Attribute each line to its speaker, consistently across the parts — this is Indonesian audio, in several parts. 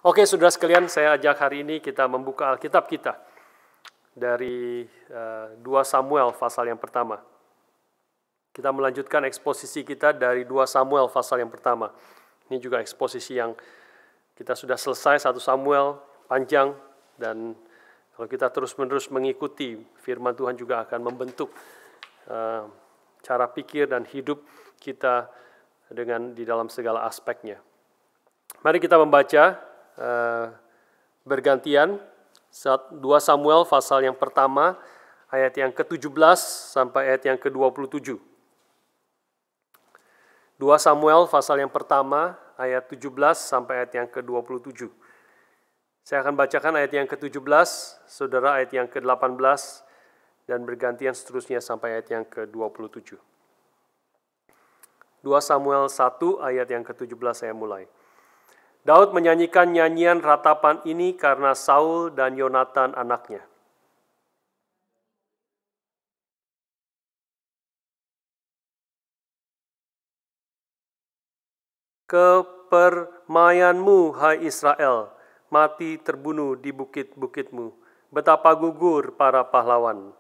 Speaker 1: Oke, saudara sekalian, saya ajak hari ini kita membuka Alkitab kita dari 2 Samuel pasal yang pertama. Kita melanjutkan eksposisi kita dari 2 Samuel pasal yang pertama. Ini juga eksposisi yang kita sudah selesai, 1 Samuel panjang, dan kalau kita terus-menerus mengikuti firman Tuhan juga akan membentuk cara pikir dan hidup kita di dalam segala aspeknya. Mari kita membaca bergantian 2 Samuel pasal yang pertama ayat yang ke-17 sampai ayat yang ke-27. 2 Samuel pasal yang pertama ayat 17 sampai ayat yang ke-27. Saya akan bacakan ayat yang ke-17, saudara ayat yang ke-18, dan bergantian seterusnya sampai ayat yang ke-27. 2 Samuel 1 ayat yang ke-17 saya mulai. Daud menyanyikan nyanyian ratapan ini karena Saul dan Yonatan anaknya. Kepermayanmu, hai Israel, mati terbunuh di bukit-bukitmu. Betapa gugur para pahlawan.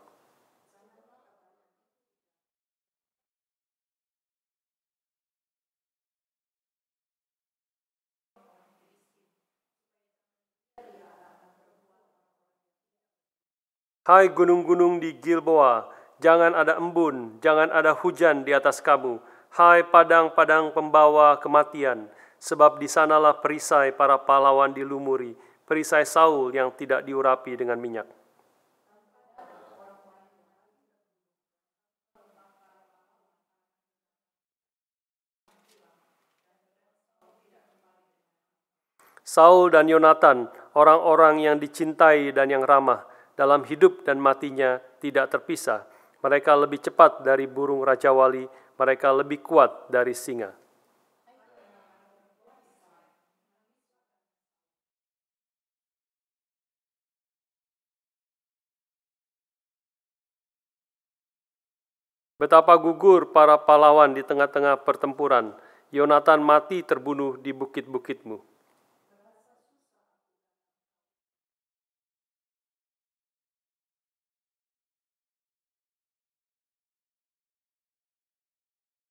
Speaker 1: Hai gunung-gunung di Gilboa, jangan ada embun, jangan ada hujan di atas kamu. Hai padang-padang pembawa kematian, sebab di sanalah perisai para pahlawan dilumuri, perisai Saul yang tidak diurapi dengan minyak. Saul dan Yonatan, orang-orang yang dicintai dan yang ramah, dalam hidup dan matinya tidak terpisah. Mereka lebih cepat dari burung rajawali, mereka lebih kuat dari singa. Betapa gugur para pahlawan di tengah-tengah pertempuran. Yonatan mati terbunuh di bukit-bukitmu.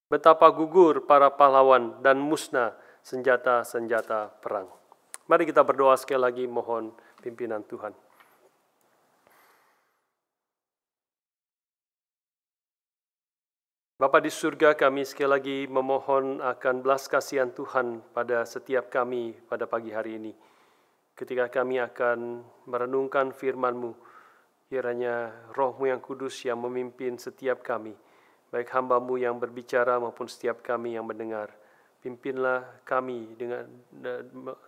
Speaker 1: Betapa gugur para pahlawan dan musnah senjata-senjata perang. Mari kita berdoa sekali lagi, mohon pimpinan Tuhan. Bapa di surga, kami sekali lagi memohon akan belas kasihan Tuhan pada setiap kami pada pagi hari ini. Ketika kami akan merenungkan firman-Mu, kiranya Roh-Mu yang kudus yang memimpin setiap kami, baik hamba-Mu yang berbicara maupun setiap kami yang mendengar. Pimpinlah kami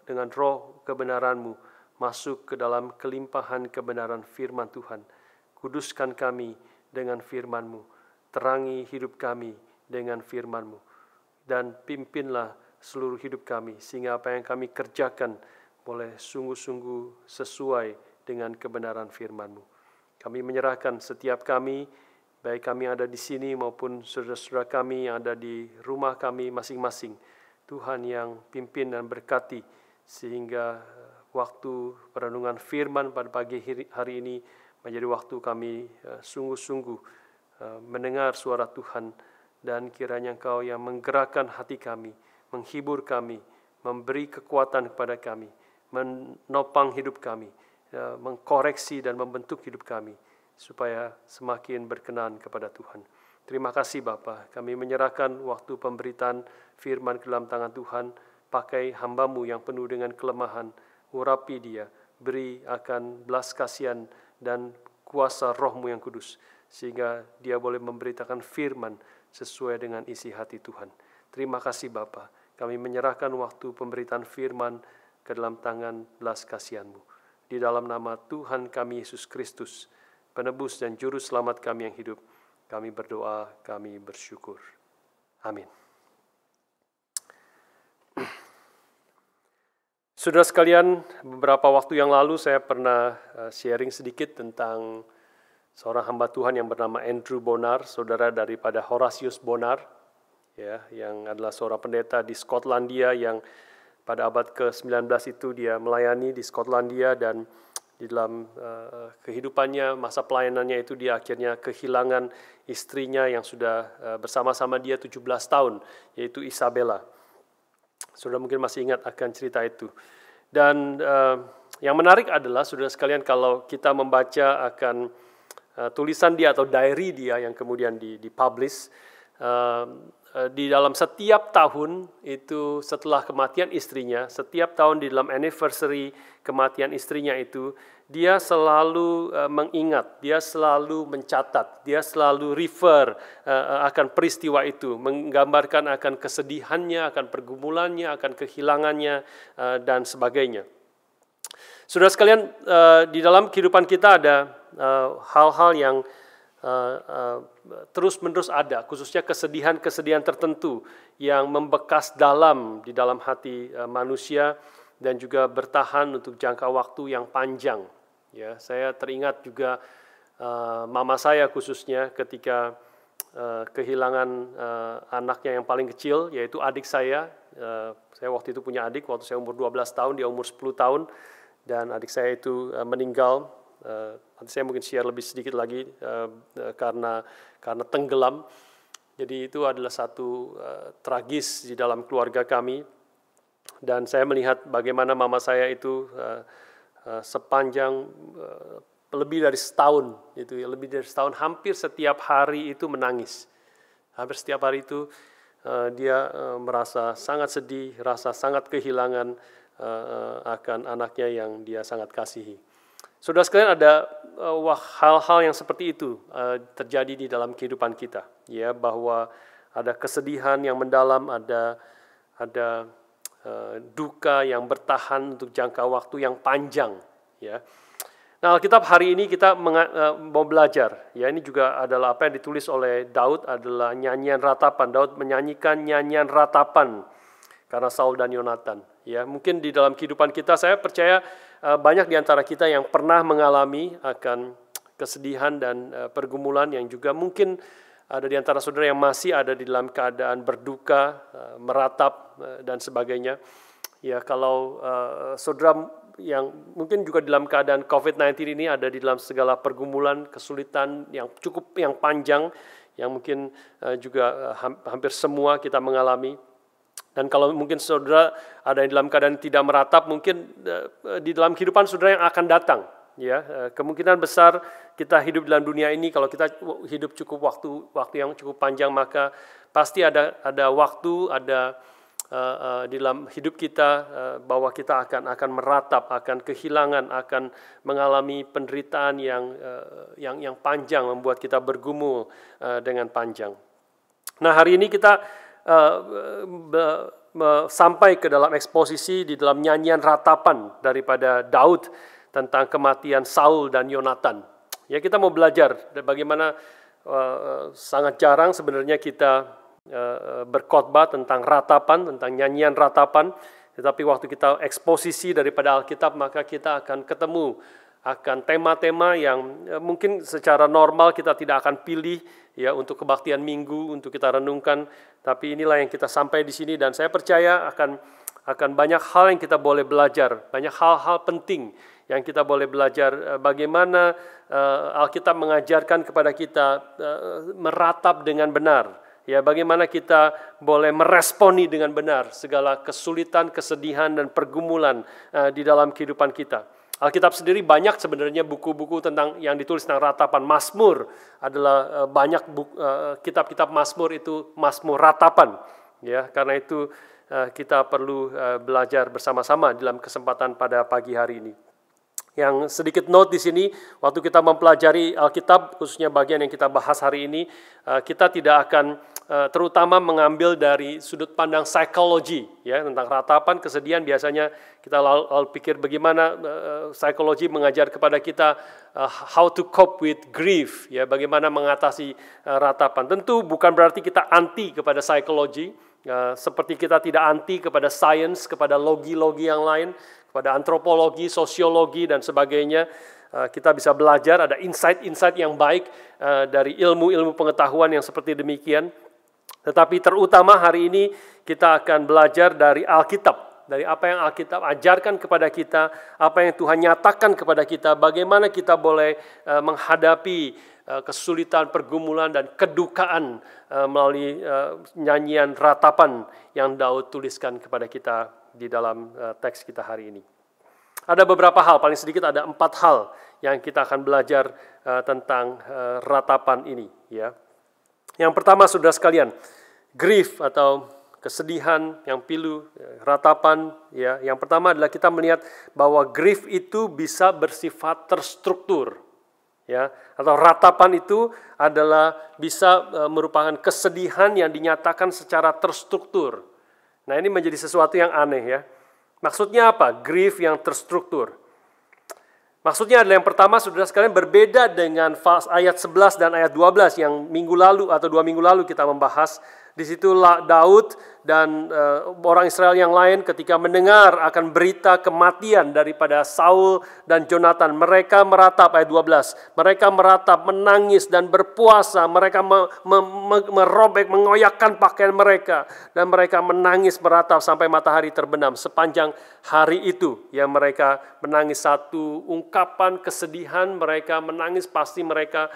Speaker 1: dengan roh kebenaran-Mu masuk ke dalam kelimpahan kebenaran firman Tuhan. Kuduskan kami dengan firman-Mu, terangi hidup kami dengan firman-Mu, dan pimpinlah seluruh hidup kami, sehingga apa yang kami kerjakan boleh sungguh-sungguh sesuai dengan kebenaran firman-Mu. Kami menyerahkan setiap kami, baik kami ada di sini maupun saudara-saudara kami yang ada di rumah kami masing-masing. Tuhan yang pimpin dan berkati, sehingga waktu perenungan firman pada pagi hari ini menjadi waktu kami sungguh-sungguh mendengar suara Tuhan, dan kiranya Engkau yang menggerakkan hati kami, menghibur kami, memberi kekuatan kepada kami, menopang hidup kami, mengkoreksi dan membentuk hidup kami, supaya semakin berkenan kepada Tuhan. Terima kasih Bapa, kami menyerahkan waktu pemberitaan firman ke dalam tangan Tuhan. Pakai hamba-Mu yang penuh dengan kelemahan, urapi dia, beri akan belas kasihan dan kuasa Roh-Mu yang kudus, sehingga dia boleh memberitakan firman sesuai dengan isi hati Tuhan. Terima kasih Bapa, kami menyerahkan waktu pemberitaan firman ke dalam tangan belas kasihan-Mu. Di dalam nama Tuhan kami Yesus Kristus, penebus dan juru selamat kami yang hidup, kami berdoa, kami bersyukur. Amin. Saudara sekalian, beberapa waktu yang lalu saya pernah sharing sedikit tentang seorang hamba Tuhan yang bernama Andrew Bonar, saudara daripada Horatius Bonar, ya, yang adalah seorang pendeta di Skotlandia yang pada abad ke-19 itu dia melayani di Skotlandia, dan di dalam kehidupannya, masa pelayanannya itu dia akhirnya kehilangan istrinya yang sudah bersama-sama dia 17 tahun, yaitu Isabella. Saudara mungkin masih ingat akan cerita itu. Dan yang menarik adalah, saudara sekalian, kalau kita membaca akan tulisan dia atau diary dia yang kemudian dipublish, di dalam setiap tahun itu setelah kematian istrinya, setiap tahun di dalam anniversary kematian istrinya itu, dia selalu mengingat, dia selalu mencatat, dia selalu refer akan peristiwa itu, menggambarkan akan kesedihannya, akan pergumulannya, akan kehilangannya, dan sebagainya. Saudara sekalian, di dalam kehidupan kita ada hal-hal yang terus-menerus ada, khususnya kesedihan-kesedihan tertentu yang membekas di dalam hati manusia dan juga bertahan untuk jangka waktu yang panjang. Ya, saya teringat juga mama saya khususnya ketika kehilangan anaknya yang paling kecil, yaitu adik saya. Saya waktu itu punya adik, waktu saya umur 12 tahun, dia umur 10 tahun, dan adik saya itu meninggal. Nanti saya mungkin share lebih sedikit lagi karena tenggelam. Jadi itu adalah satu tragis di dalam keluarga kami. Dan saya melihat bagaimana mama saya itu sepanjang lebih dari setahun, hampir setiap hari itu menangis. Hampir setiap hari itu dia merasa sangat sedih, rasa sangat kehilangan akan anaknya yang dia sangat kasihi. Saudara sekalian, ada hal-hal yang seperti itu terjadi di dalam kehidupan kita, ya, bahwa ada kesedihan yang mendalam, ada duka yang bertahan untuk jangka waktu yang panjang, ya. Nah, Alkitab hari ini kita mau belajar, ya, ini juga adalah apa yang ditulis oleh Daud, adalah nyanyian ratapan. Daud menyanyikan nyanyian ratapan karena Saul dan Yonatan. Ya, mungkin di dalam kehidupan kita, saya percaya banyak di antara kita yang pernah mengalami akan kesedihan dan pergumulan, yang juga mungkin ada di antara saudara yang masih ada di dalam keadaan berduka, meratap, dan sebagainya. Ya, kalau saudara yang mungkin juga dalam keadaan COVID-19 ini ada di dalam segala pergumulan, kesulitan yang panjang, yang mungkin juga hampir semua kita mengalami. Dan kalau mungkin saudara ada di dalam keadaan tidak meratap, mungkin di dalam kehidupan saudara yang akan datang, ya, kemungkinan besar kita hidup dalam dunia ini, kalau kita hidup cukup waktu yang cukup panjang, maka pasti ada waktu, di dalam hidup kita bahwa kita akan meratap, akan kehilangan, akan mengalami penderitaan yang panjang, membuat kita bergumul dengan panjang. Nah, hari ini kita sampai ke dalam eksposisi di dalam nyanyian ratapan daripada Daud tentang kematian Saul dan Yonatan. Ya, kita mau belajar bagaimana sangat jarang sebenarnya kita berkhotbah tentang ratapan, tentang nyanyian ratapan. Tetapi waktu kita eksposisi daripada Alkitab, maka kita akan ketemu akan tema-tema yang mungkin secara normal kita tidak akan pilih, ya, untuk kebaktian minggu, untuk kita renungkan. Tapi inilah yang kita sampai di sini, dan saya percaya akan banyak hal yang kita boleh belajar, banyak hal-hal penting yang kita boleh belajar, bagaimana Alkitab mengajarkan kepada kita meratap dengan benar, ya, bagaimana kita boleh meresponi dengan benar segala kesulitan, kesedihan, dan pergumulan di dalam kehidupan kita. Alkitab sendiri banyak sebenarnya buku-buku tentang yang ditulis tentang ratapan. Mazmur adalah banyak kitab-kitab Mazmur itu Mazmur ratapan, ya. Karena itu kita perlu belajar bersama-sama dalam kesempatan pada pagi hari ini. Yang sedikit note di sini, waktu kita mempelajari Alkitab, khususnya bagian yang kita bahas hari ini, kita tidak akan terutama mengambil dari sudut pandang psikologi, ya, tentang ratapan, kesedihan. Biasanya kita lalu pikir bagaimana psikologi mengajar kepada kita how to cope with grief, ya, bagaimana mengatasi ratapan. Tentu bukan berarti kita anti kepada psikologi, seperti kita tidak anti kepada sains, kepada logi-logi yang lain, kepada antropologi, sosiologi, dan sebagainya. Kita bisa belajar, ada insight-insight yang baik dari ilmu-ilmu pengetahuan yang seperti demikian. Tetapi terutama hari ini kita akan belajar dari Alkitab, dari apa yang Alkitab ajarkan kepada kita, apa yang Tuhan nyatakan kepada kita, bagaimana kita boleh menghadapi kesulitan, pergumulan, dan kedukaan melalui nyanyian ratapan yang Daud tuliskan kepada kita di dalam teks kita hari ini. Ada beberapa hal, paling sedikit ada 4 hal yang kita akan belajar tentang ratapan ini. Ya. Yang pertama, saudara sekalian, grief atau kesedihan yang pilu, ratapan. Ya. Yang pertama adalah kita melihat bahwa grief itu bisa bersifat terstruktur. Ya. Atau ratapan itu adalah bisa merupakan kesedihan yang dinyatakan secara terstruktur. Nah, ini menjadi sesuatu yang aneh ya. Maksudnya apa? Grief yang terstruktur. Maksudnya adalah yang pertama, saudara sekalian, berbeda dengan ayat 11 dan ayat 12 yang minggu lalu atau 2 minggu lalu kita membahas. Di situ Daud dan orang Israel yang lain ketika mendengar akan berita kematian daripada Saul dan Jonathan, mereka meratap, ayat 12. Mereka meratap, menangis dan berpuasa. Mereka merobek, mengoyakkan pakaian mereka. Dan mereka menangis meratap sampai matahari terbenam. Sepanjang hari itu, ya, mereka menangis satu ungkapan kesedihan. Mereka menangis, pasti mereka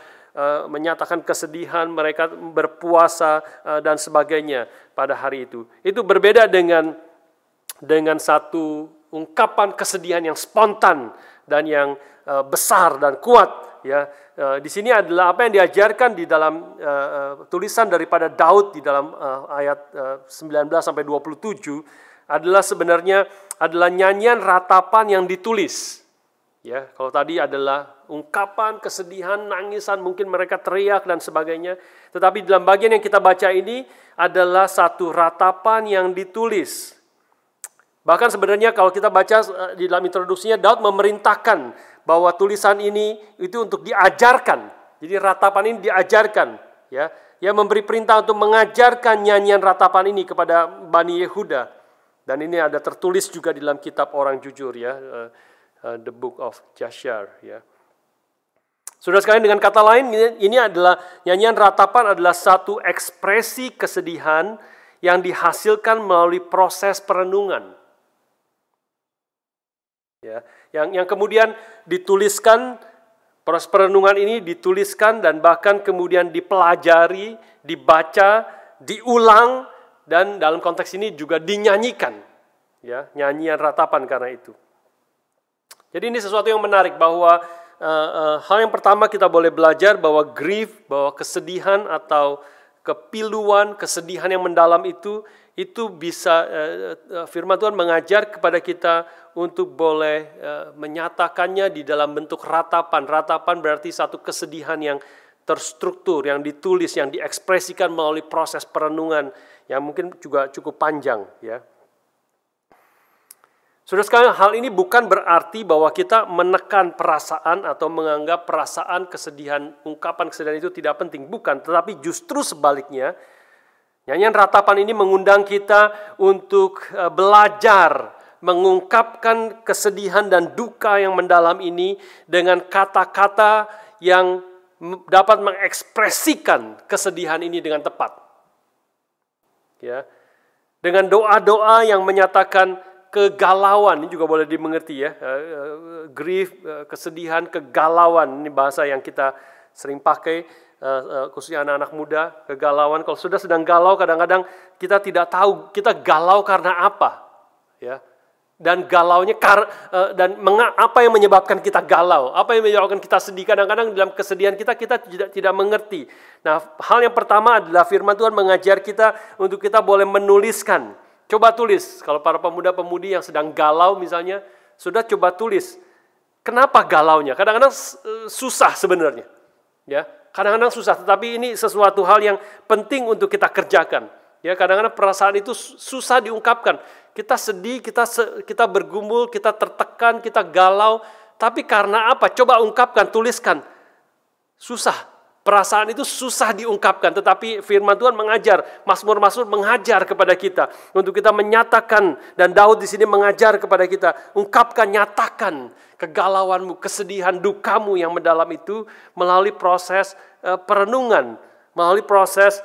Speaker 1: menyatakan kesedihan, mereka berpuasa dan sebagainya pada hari itu. Itu berbeda dengan satu ungkapan kesedihan yang spontan dan yang besar dan kuat. Ya, di sini adalah apa yang diajarkan di dalam tulisan daripada Daud di dalam ayat 19 sampai 27 adalah sebenarnya adalah nyanyian ratapan yang ditulis. Ya, kalau tadi adalah ungkapan kesedihan, nangisan, mungkin mereka teriak dan sebagainya. Tetapi dalam bagian yang kita baca ini adalah satu ratapan yang ditulis. Bahkan sebenarnya kalau kita baca di dalam introduksinya, Daud memerintahkan bahwa tulisan ini itu untuk diajarkan. Jadi ratapan ini diajarkan. Ya, ia memberi perintah untuk mengajarkan nyanyian ratapan ini kepada Bani Yehuda. Dan ini ada tertulis juga di dalam kitab Orang Jujur, ya. The Book of Jashar, ya. Saudara sekalian, dengan kata lain, ini adalah nyanyian ratapan adalah satu ekspresi kesedihan yang dihasilkan melalui proses perenungan. Ya, yang kemudian dituliskan, proses perenungan ini dituliskan dan bahkan kemudian dipelajari, dibaca, diulang, dan dalam konteks ini juga dinyanyikan. Ya, nyanyian ratapan karena itu. Jadi ini sesuatu yang menarik bahwa hal yang pertama kita boleh belajar bahwa grief, bahwa kesedihan atau kepiluan, kesedihan yang mendalam itu bisa firman Tuhan mengajar kepada kita untuk boleh menyatakannya di dalam bentuk ratapan. Ratapan berarti satu kesedihan yang terstruktur, yang ditulis, yang diekspresikan melalui proses perenungan yang mungkin juga cukup panjang, ya. Saudara sekalian, hal ini bukan berarti bahwa kita menekan perasaan atau menganggap perasaan kesedihan, ungkapan kesedihan itu tidak penting. Bukan, tetapi justru sebaliknya, nyanyian ratapan ini mengundang kita untuk belajar, mengungkapkan kesedihan dan duka yang mendalam ini dengan kata-kata yang dapat mengekspresikan kesedihan ini dengan tepat. Ya, dengan doa-doa yang menyatakan kegalauan, ini juga boleh dimengerti, ya. Grief, kesedihan, kegalauan, ini bahasa yang kita sering pakai, khususnya anak-anak muda, kegalauan. Kalau sudah sedang galau, kadang-kadang kita tidak tahu kita galau karena apa, ya. Dan galaunya apa yang menyebabkan kita galau, apa yang menyebabkan kita sedih. Kadang-kadang dalam kesedihan kita tidak mengerti. Nah, hal yang pertama adalah firman Tuhan mengajar kita untuk kita boleh menuliskan. Coba tulis, kalau para pemuda-pemudi yang sedang galau misalnya, sudah coba tulis. Kenapa galaunya? Kadang-kadang susah sebenarnya. Ya, kadang-kadang susah, tetapi ini sesuatu hal yang penting untuk kita kerjakan. Ya, kadang-kadang perasaan itu susah diungkapkan. Kita sedih, kita bergumul, kita tertekan, kita galau. Tapi karena apa? Coba ungkapkan, tuliskan. Susah. Perasaan itu susah diungkapkan, tetapi firman Tuhan mengajar, Mazmur-Mazmur mengajar kepada kita untuk kita menyatakan, dan Daud di sini mengajar kepada kita, ungkapkan, nyatakan kegalauanmu, kesedihan, dukamu yang mendalam itu melalui proses perenungan, Melalui proses,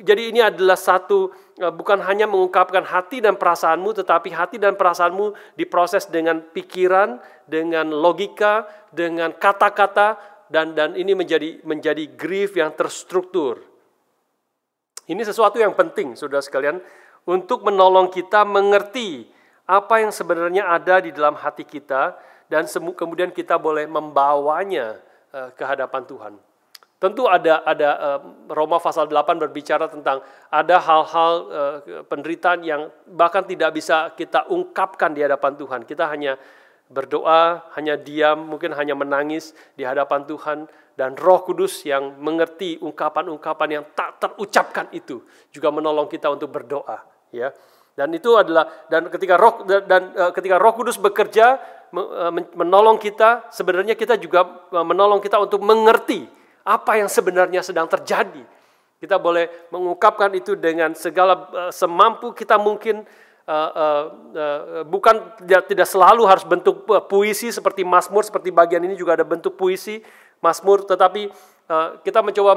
Speaker 1: jadi ini adalah satu, bukan hanya mengungkapkan hati dan perasaanmu, tetapi hati dan perasaanmu diproses dengan pikiran, dengan logika, dengan kata-kata, dan ini menjadi grief yang terstruktur. Ini sesuatu yang penting, saudara sekalian, untuk menolong kita mengerti apa yang sebenarnya ada di dalam hati kita, dan kemudian kita boleh membawanya ke hadapan Tuhan. Tentu ada Roma pasal 8 berbicara tentang ada hal-hal penderitaan yang bahkan tidak bisa kita ungkapkan di hadapan Tuhan. Kita hanya berdoa, hanya diam, mungkin hanya menangis di hadapan Tuhan, dan Roh Kudus yang mengerti ungkapan-ungkapan yang tak terucapkan itu juga menolong kita untuk berdoa, ya. Dan itu adalah ketika Roh Kudus bekerja menolong kita, sebenarnya kita juga menolong kita untuk mengerti apa yang sebenarnya sedang terjadi. Kita boleh mengungkapkan itu dengan segala semampu kita mungkin, bukan tidak selalu harus bentuk puisi seperti Mazmur, seperti bagian ini juga ada bentuk puisi Mazmur, tetapi kita mencoba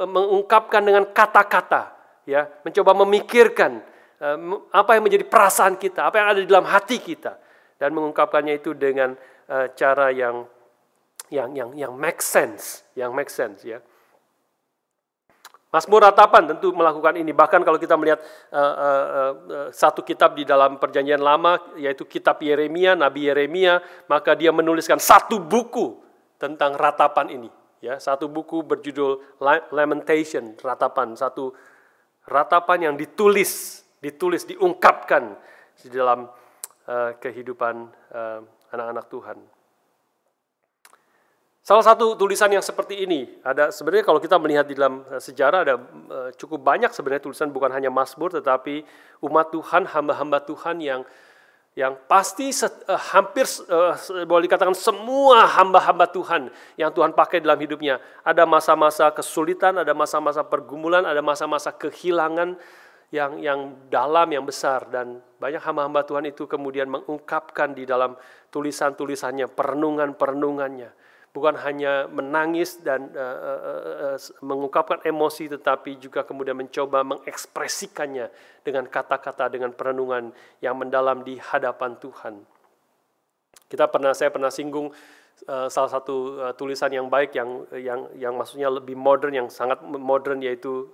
Speaker 1: mengungkapkan dengan kata-kata, ya, mencoba memikirkan apa yang menjadi perasaan kita, apa yang ada di dalam hati kita, dan mengungkapkannya itu dengan cara yang make sense, ya. Mazmur ratapan tentu melakukan ini. Bahkan kalau kita melihat satu kitab di dalam Perjanjian Lama, yaitu kitab Yeremia, Nabi Yeremia, maka dia menuliskan satu buku tentang ratapan ini. Ya, satu buku berjudul Lamentation, ratapan. Satu ratapan yang diungkapkan di dalam kehidupan anak-anak Tuhan. Salah satu tulisan yang seperti ini, ada sebenarnya kalau kita melihat di dalam sejarah ada cukup banyak sebenarnya tulisan, bukan hanya Mazmur, tetapi umat Tuhan, hamba-hamba Tuhan yang pasti hampir boleh dikatakan semua hamba-hamba Tuhan yang Tuhan pakai dalam hidupnya. Ada masa-masa kesulitan, ada masa-masa pergumulan, ada masa-masa kehilangan yang dalam, yang besar, dan banyak hamba-hamba Tuhan itu kemudian mengungkapkan di dalam tulisan-tulisannya, perenungan-perenungannya. Bukan hanya menangis dan mengungkapkan emosi, tetapi juga kemudian mencoba mengekspresikannya dengan kata-kata, dengan perenungan yang mendalam di hadapan Tuhan. Saya pernah singgung salah satu tulisan yang baik, yang maksudnya lebih modern, yang sangat modern, yaitu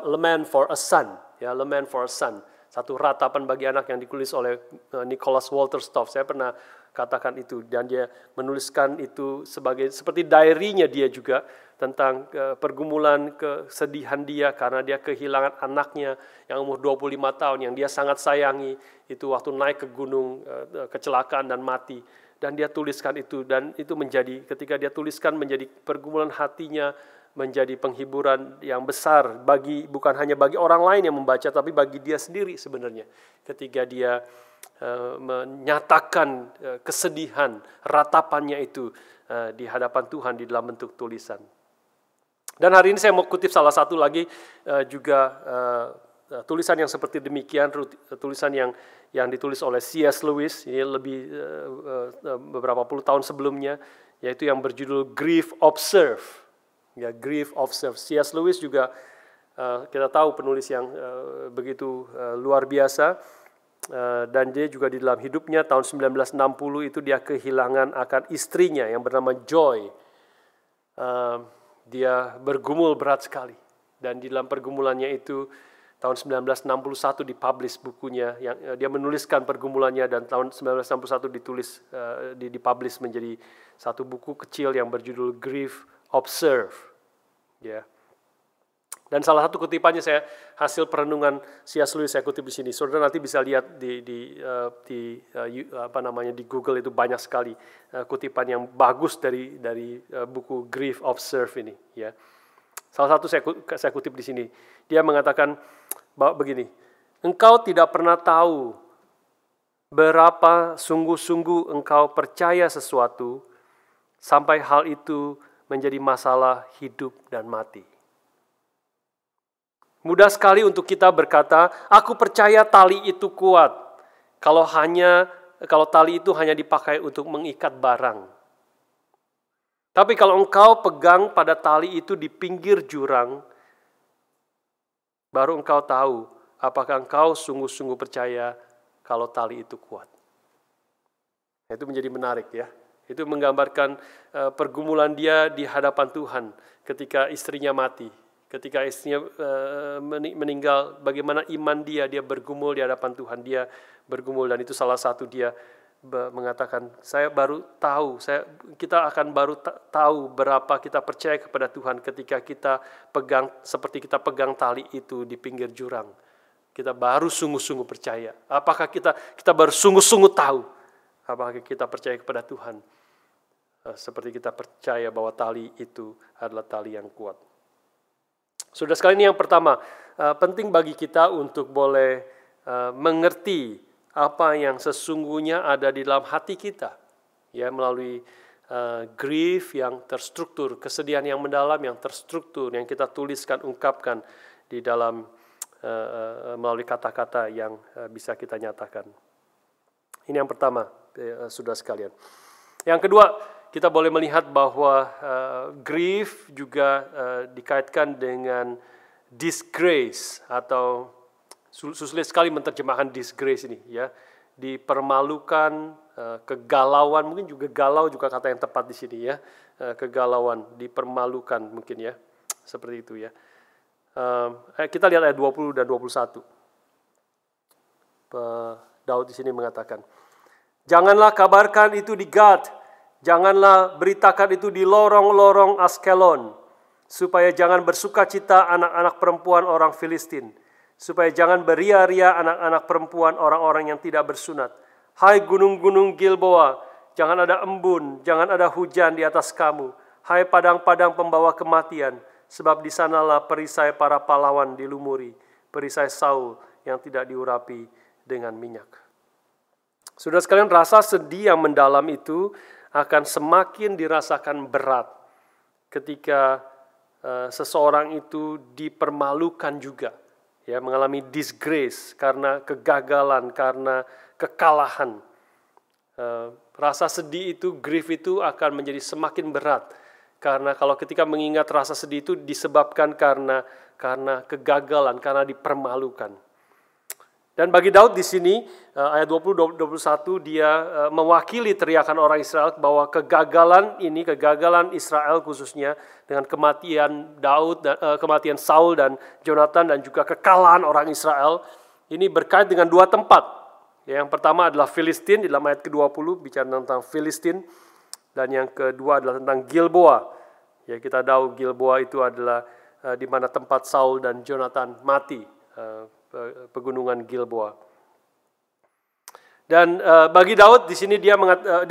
Speaker 1: Lament for a Son, ya, Lament for a Son. Satu ratapan bagi anak yang ditulis oleh Nicholas Wolterstorff. Saya pernah katakan itu, dan dia menuliskan itu seperti diary-nya dia juga tentang pergumulan, kesedihan dia karena dia kehilangan anaknya yang umur 25 tahun yang dia sangat sayangi, itu waktu naik ke gunung kecelakaan dan mati, dan dia tuliskan itu, dan itu ketika dia tuliskan menjadi pergumulan hatinya, menjadi penghiburan yang besar bukan hanya bagi orang lain yang membaca, tapi bagi dia sendiri sebenarnya. Ketika dia menyatakan kesedihan, ratapannya itu di hadapan Tuhan di dalam bentuk tulisan. Dan hari ini saya mau kutip salah satu lagi juga tulisan yang seperti demikian, tulisan yang ditulis oleh C.S. Lewis, ini lebih beberapa puluh tahun sebelumnya, yaitu yang berjudul Grief Observed. Ya, Grief Observed. C.S. Lewis juga kita tahu penulis yang begitu luar biasa, dan dia juga di dalam hidupnya tahun 1960 itu dia kehilangan akan istrinya yang bernama Joy. Dia bergumul berat sekali, dan di dalam pergumulannya itu tahun 1961 dipublish bukunya, yang dia menuliskan pergumulannya, dan tahun 1961 dipublish menjadi satu buku kecil yang berjudul Grief Observed, ya. Dan salah satu kutipannya hasil perenungan C.S. Lewis saya kutip di sini. Saudara nanti bisa lihat di Google, itu banyak sekali kutipan yang bagus dari buku Grief Observed ini, ya. Salah satu saya kutip di sini. Dia mengatakan begini, engkau tidak pernah tahu berapa sungguh-sungguh engkau percaya sesuatu sampai hal itu menjadi masalah hidup dan mati. Mudah sekali untuk kita berkata, aku percaya tali itu kuat, kalau tali itu hanya dipakai untuk mengikat barang. Tapi kalau engkau pegang pada tali itu di pinggir jurang, baru engkau tahu apakah engkau sungguh-sungguh percaya kalau tali itu kuat. Itu menjadi menarik ya. Itu menggambarkan pergumulan dia di hadapan Tuhan ketika istrinya mati. Ketika istrinya meninggal, bagaimana iman dia bergumul di hadapan Tuhan. Dia bergumul, dan itu salah satu dia mengatakan, saya baru tahu, kita akan baru tahu berapa kita percaya kepada Tuhan ketika kita pegang, seperti kita pegang tali itu di pinggir jurang. Kita baru sungguh-sungguh percaya. Apakah kita baru sungguh-sungguh tahu apakah kita percaya kepada Tuhan, seperti kita percaya bahwa tali itu adalah tali yang kuat. Saudara sekalian, ini yang pertama, penting bagi kita untuk boleh mengerti apa yang sesungguhnya ada di dalam hati kita, ya, melalui grief yang terstruktur, kesedihan yang mendalam yang terstruktur, yang kita tuliskan, ungkapkan di dalam melalui kata-kata yang bisa kita nyatakan. Ini yang pertama, saudara sekalian. Yang kedua, kita boleh melihat bahwa grief juga dikaitkan dengan disgrace, atau sulit sekali menerjemahkan disgrace ini, ya. Dipermalukan, kegalauan, mungkin juga galau juga kata yang tepat di sini, ya. Kegalauan, dipermalukan mungkin, ya. Seperti itu, ya. Kita lihat ayat 20 dan 21. Daud di sini mengatakan, janganlah kabarkan itu di Gad, janganlah beritakan itu di lorong-lorong Askelon, supaya jangan bersukacita anak-anak perempuan orang Filistin, supaya jangan beria-ria anak-anak perempuan orang-orang yang tidak bersunat. Hai gunung-gunung Gilboa, jangan ada embun, jangan ada hujan di atas kamu. Hai padang-padang pembawa kematian, sebab di sanalah perisai para pahlawan dilumuri, perisai Saul yang tidak diurapi dengan minyak. Saudara sekalian, rasa sedih yang mendalam itu akan semakin dirasakan berat ketika seseorang itu dipermalukan juga, ya, mengalami disgrace karena kegagalan, karena kekalahan. Rasa sedih itu, grief itu akan menjadi semakin berat, karena kalau ketika mengingat rasa sedih itu disebabkan karena kegagalan, karena dipermalukan. Dan bagi Daud di sini, ayat 20-21, dia mewakili teriakan orang Israel bahwa kegagalan ini, kegagalan Israel khususnya dengan kematian kematian Saul dan Jonathan, dan juga kekalahan orang Israel, ini berkait dengan dua tempat. Yang pertama adalah Filistin, di dalam ayat ke-20 bicara tentang Filistin, dan yang kedua adalah tentang Gilboa. Ya, kita tahu Gilboa itu adalah di mana tempat Saul dan Jonathan mati, pegunungan Gilboa. Dan bagi Daud di sini dia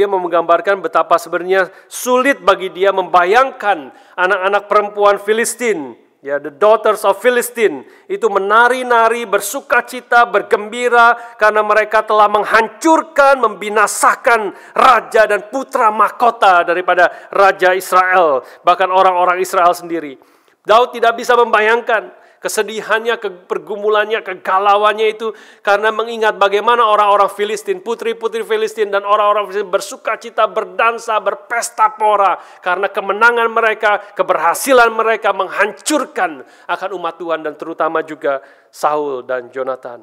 Speaker 1: menggambarkan betapa sebenarnya sulit bagi dia membayangkan anak-anak perempuan Filistin, ya, the daughters of Philistine, itu menari-nari, bersukacita, bergembira karena mereka telah menghancurkan, membinasakan raja dan putra mahkota daripada raja Israel, bahkan orang-orang Israel sendiri. Daud tidak bisa membayangkan kesedihannya, pergumulannya, kegalauannya itu karena mengingat bagaimana orang-orang Filistin, putri-putri Filistin dan orang-orang Filistin bersukacita, berdansa, berpesta pora karena kemenangan mereka, keberhasilan mereka menghancurkan akan umat Tuhan, dan terutama juga Saul dan Jonathan.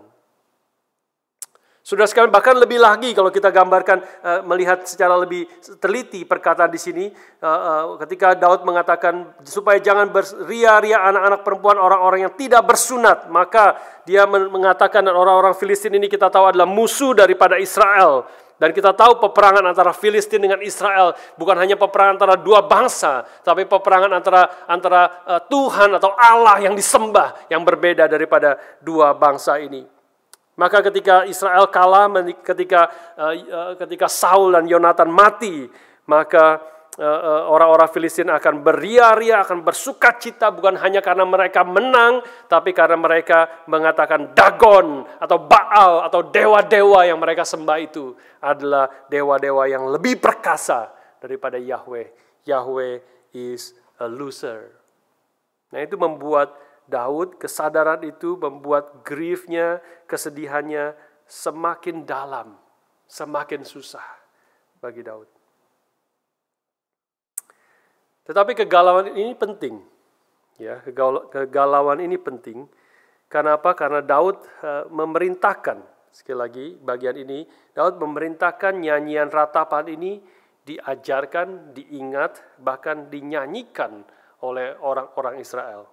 Speaker 1: Saudara sekalian, bahkan lebih lagi kalau kita gambarkan, melihat secara lebih teliti perkataan di sini, ketika Daud mengatakan supaya jangan beria-ria anak-anak perempuan orang-orang yang tidak bersunat, maka dia mengatakan orang-orang Filistin ini kita tahu adalah musuh daripada Israel. Dan kita tahu peperangan antara Filistin dengan Israel bukan hanya peperangan antara dua bangsa, tapi peperangan antara Tuhan atau Allah yang disembah, yang berbeda daripada dua bangsa ini. Maka ketika Israel kalah, ketika Saul dan Yonatan mati, maka orang-orang Filistin akan beria-ria, akan bersukacita bukan hanya karena mereka menang, tapi karena mereka mengatakan Dagon atau Baal atau dewa-dewa yang mereka sembah itu adalah dewa-dewa yang lebih perkasa daripada Yahweh. Yahweh is a loser. Nah, itu membuat Daud, kesadaran itu membuat griefnya, kesedihannya semakin dalam, semakin susah bagi Daud. Tetapi kegalauan ini penting. Ya, kegalauan ini penting. Karena apa? Karena Daud memerintahkan, sekali lagi bagian ini, Daud memerintahkan nyanyian ratapan ini diajarkan, diingat, bahkan dinyanyikan oleh orang-orang Israel.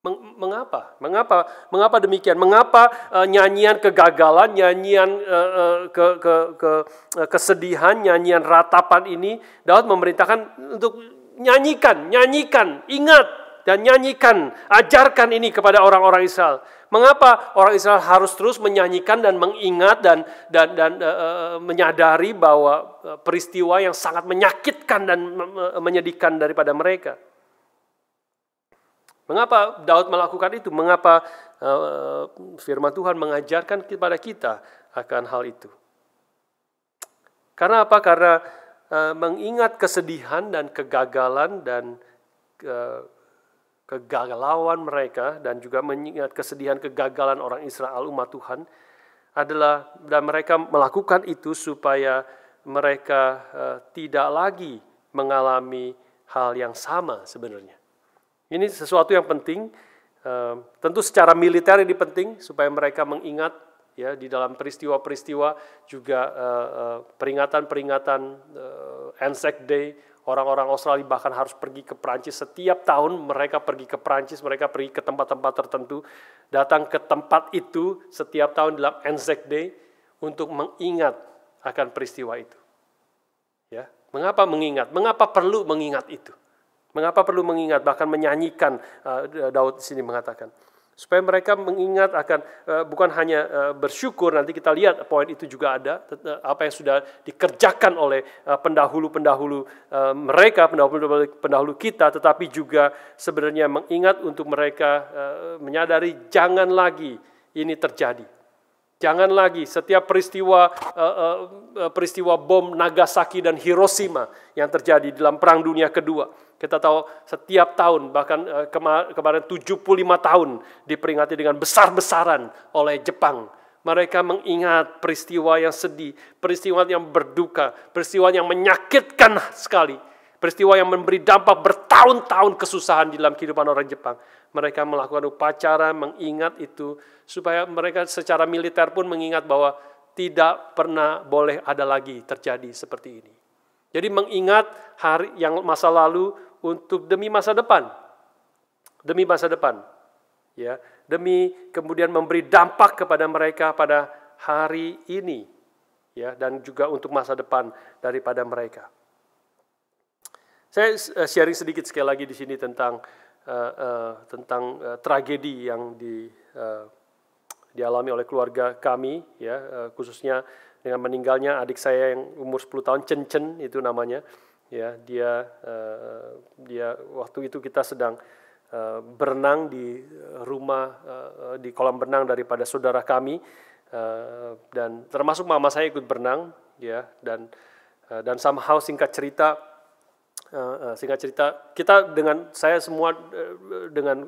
Speaker 1: Mengapa demikian? Mengapa nyanyian kegagalan, nyanyian kesedihan, nyanyian ratapan ini Daud memerintahkan untuk nyanyikan, ingat dan nyanyikan, ajarkan ini kepada orang-orang Israel. Mengapa orang Israel harus terus menyanyikan dan mengingat dan menyadari bahwa peristiwa yang sangat menyakitkan dan menyedihkan daripada mereka? Mengapa Daud melakukan itu? Mengapa firman Tuhan mengajarkan kepada kita akan hal itu? Karena apa? Karena mengingat kesedihan dan kegagalan dan kegalauan mereka, dan juga mengingat kesedihan kegagalan orang Israel, umat Tuhan, adalah, dan mereka melakukan itu supaya mereka tidak lagi mengalami hal yang sama sebenarnya. Ini sesuatu yang penting, tentu secara militer ini penting supaya mereka mengingat ya di dalam peristiwa-peristiwa juga peringatan-peringatan Anzac Day. Orang-orang Australia bahkan harus pergi ke Perancis setiap tahun, mereka pergi ke Perancis, mereka pergi ke tempat-tempat tertentu, datang ke tempat itu setiap tahun dalam Anzac Day untuk mengingat akan peristiwa itu. Ya, mengapa mengingat? Mengapa perlu mengingat itu? Mengapa perlu mengingat, bahkan menyanyikan, Daud di sini mengatakan. Supaya mereka mengingat akan, bukan hanya bersyukur, nanti kita lihat poin itu juga ada, apa yang sudah dikerjakan oleh pendahulu-pendahulu mereka, pendahulu kita, tetapi juga sebenarnya mengingat untuk mereka menyadari jangan lagi ini terjadi. Jangan lagi setiap peristiwa bom Nagasaki dan Hiroshima yang terjadi dalam Perang Dunia Kedua. Kita tahu setiap tahun, bahkan kemarin 75 tahun diperingati dengan besar-besaran oleh Jepang. Mereka mengingat peristiwa yang sedih, peristiwa yang berduka, peristiwa yang menyakitkan sekali. Peristiwa yang memberi dampak bertahun-tahun kesusahan di dalam kehidupan orang Jepang. Mereka melakukan upacara mengingat itu, supaya mereka secara militer pun mengingat bahwa tidak pernah boleh ada lagi terjadi seperti ini. Jadi mengingat hari yang masa lalu untuk demi masa depan. Demi masa depan. Ya, demi kemudian memberi dampak kepada mereka pada hari ini. Ya, dan juga untuk masa depan daripada mereka. Saya sharing sedikit sekali lagi di sini tentang tragedi yang dialami oleh keluarga kami, ya, khususnya dengan meninggalnya adik saya yang umur 10 tahun, Cencen itu namanya. Ya, dia waktu itu kita sedang berenang di rumah, di kolam renang daripada saudara kami, dan termasuk mama saya ikut berenang, ya, dan somehow singkat cerita kita dengan saya semua dengan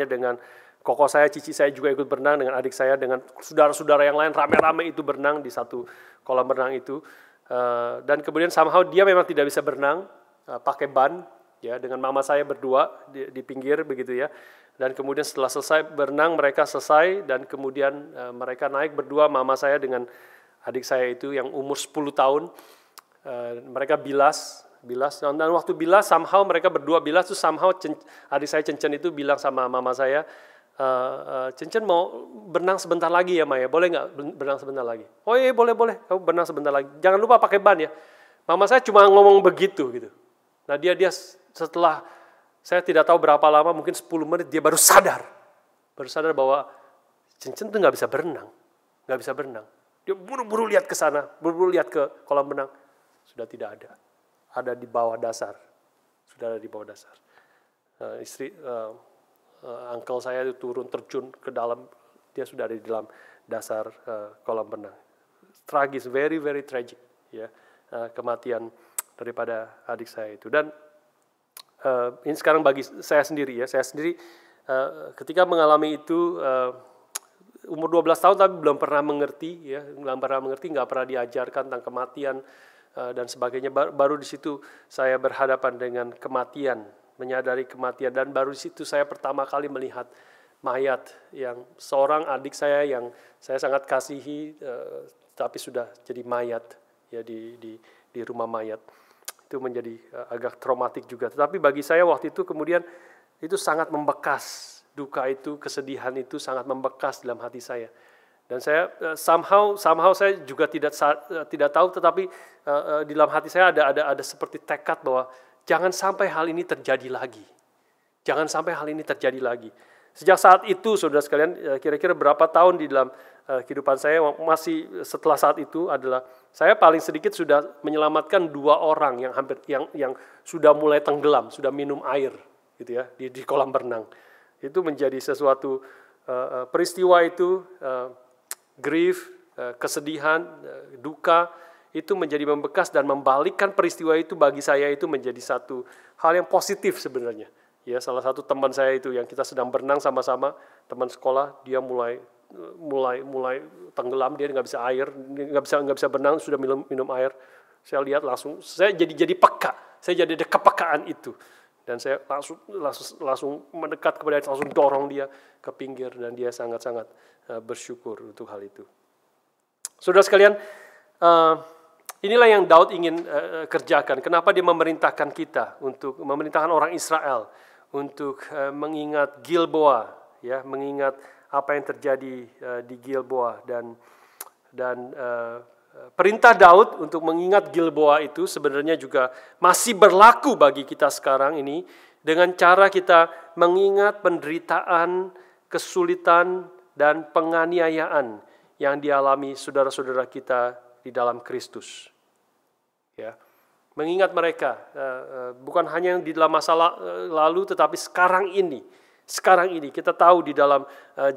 Speaker 1: dengan koko saya, cici saya juga ikut berenang, dengan adik saya, dengan saudara-saudara yang lain rame-rame itu berenang di satu kolam renang itu, dan kemudian somehow dia memang tidak bisa berenang pakai ban, ya, dengan mama saya berdua di pinggir begitu ya, dan kemudian setelah selesai berenang mereka selesai, dan kemudian mereka naik berdua, mama saya dengan adik saya itu yang umur 10 tahun, mereka bilas, dan waktu bilas somehow mereka berdua bilas tuh somehow adik saya Cencen itu bilang sama mama saya, Cencen mau berenang sebentar lagi ya Maya, boleh nggak berenang sebentar lagi? Oh iya boleh, kamu berenang sebentar lagi, jangan lupa pakai ban ya. Mama saya cuma ngomong begitu gitu. Nah dia setelah saya tidak tahu berapa lama, mungkin 10 menit dia baru sadar bahwa Cencen tuh nggak bisa berenang. Dia buru-buru lihat ke sana, buru-buru lihat ke kolam renang, sudah tidak ada di bawah dasar, uncle saya itu turun terjun ke dalam, dia sudah ada di dalam dasar kolam renang. Tragis, very very tragic, ya, kematian daripada adik saya itu. Dan ini sekarang bagi saya sendiri ketika mengalami itu, umur 12 tahun tapi belum pernah mengerti, nggak pernah diajarkan tentang kematian, dan sebagainya. Baru di situ saya berhadapan dengan kematian, menyadari kematian, dan baru di situ saya pertama kali melihat mayat yang seorang adik saya yang saya sangat kasihi, tapi sudah jadi mayat ya di rumah mayat. Itu menjadi agak traumatik juga. Tetapi bagi saya waktu itu kemudian itu sangat membekas. Duka itu, kesedihan itu sangat membekas dalam hati saya. Dan saya somehow saya juga tidak tahu, tetapi di dalam hati saya ada seperti tekad bahwa jangan sampai hal ini terjadi lagi. Jangan sampai hal ini terjadi lagi. Sejak saat itu, saudara sekalian, kira-kira berapa tahun di dalam kehidupan saya, masih setelah saat itu adalah saya paling sedikit sudah menyelamatkan 2 orang yang sudah mulai tenggelam, sudah minum air, gitu ya, di kolam berenang. Itu menjadi sesuatu peristiwa itu, grief, kesedihan, duka, itu menjadi membekas dan membalikkan peristiwa itu bagi saya itu menjadi satu hal yang positif sebenarnya. Ya, salah satu teman saya itu yang kita sedang berenang sama-sama, teman sekolah, dia mulai tenggelam, dia nggak bisa air, nggak bisa berenang, sudah minum air. Saya lihat langsung, saya jadi peka, saya jadi ada kepekaan itu. Dan saya langsung mendekat kepada dia, langsung dorong dia ke pinggir, dan dia sangat-sangat bersyukur untuk hal itu. Saudara sekalian, inilah yang Daud ingin kerjakan. Kenapa dia memerintahkan kita untuk memerintahkan orang Israel untuk mengingat Gilboa, ya, mengingat apa yang terjadi di Gilboa, dan perintah Daud untuk mengingat Gilboa itu sebenarnya juga masih berlaku bagi kita sekarang ini, dengan cara kita mengingat penderitaan, kesulitan, dan penganiayaan yang dialami saudara-saudara kita di dalam Kristus. Ya, mengingat mereka bukan hanya yang di dalam masa lalu, tetapi sekarang ini. Sekarang ini kita tahu di dalam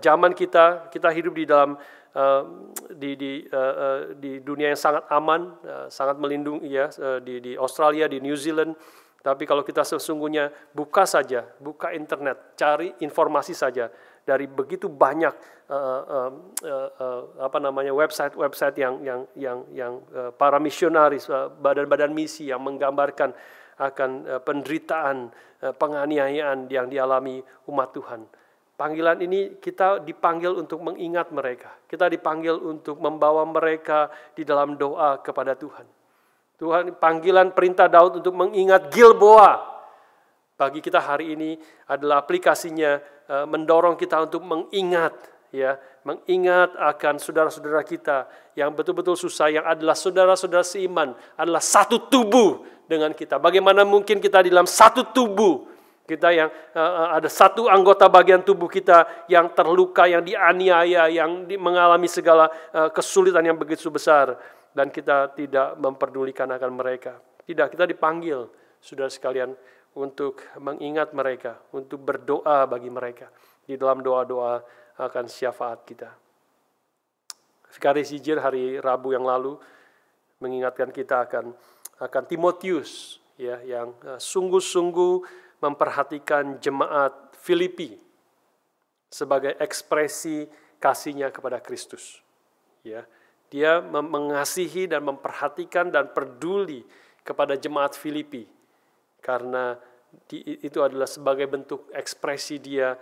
Speaker 1: zaman kita hidup di dalam di dunia yang sangat aman, sangat melindungi, ya, di Australia, di New Zealand. Tapi kalau kita sesungguhnya buka internet, cari informasi saja dari begitu banyak website yang para misionaris, badan-badan misi yang menggambarkan akan penderitaan, penganiayaan yang dialami umat Tuhan. Panggilan ini kita dipanggil untuk mengingat mereka. Kita dipanggil untuk membawa mereka di dalam doa kepada Tuhan. Panggilan perintah Daud untuk mengingat Gilboa bagi kita hari ini adalah aplikasinya mendorong kita untuk mengingat, ya, mengingat akan saudara-saudara kita yang betul-betul susah, yang adalah saudara-saudara seiman, adalah satu tubuh dengan kita. Bagaimana mungkin kita di dalam satu tubuh, kita yang ada satu anggota bagian tubuh kita yang terluka, yang dianiaya, yang mengalami segala kesulitan yang begitu besar, dan kita tidak memperdulikan akan mereka. Tidak, kita dipanggil, saudara sekalian, untuk mengingat mereka, untuk berdoa bagi mereka. Di dalam doa-doa akan syafaat kita. Vikari Sijir hari Rabu yang lalu mengingatkan kita akan Timotius, ya, yang sungguh-sungguh memperhatikan jemaat Filipi sebagai ekspresi kasihnya kepada Kristus. Ya, dia mengasihi dan memperhatikan dan peduli kepada jemaat Filipi karena itu adalah sebagai bentuk ekspresi dia,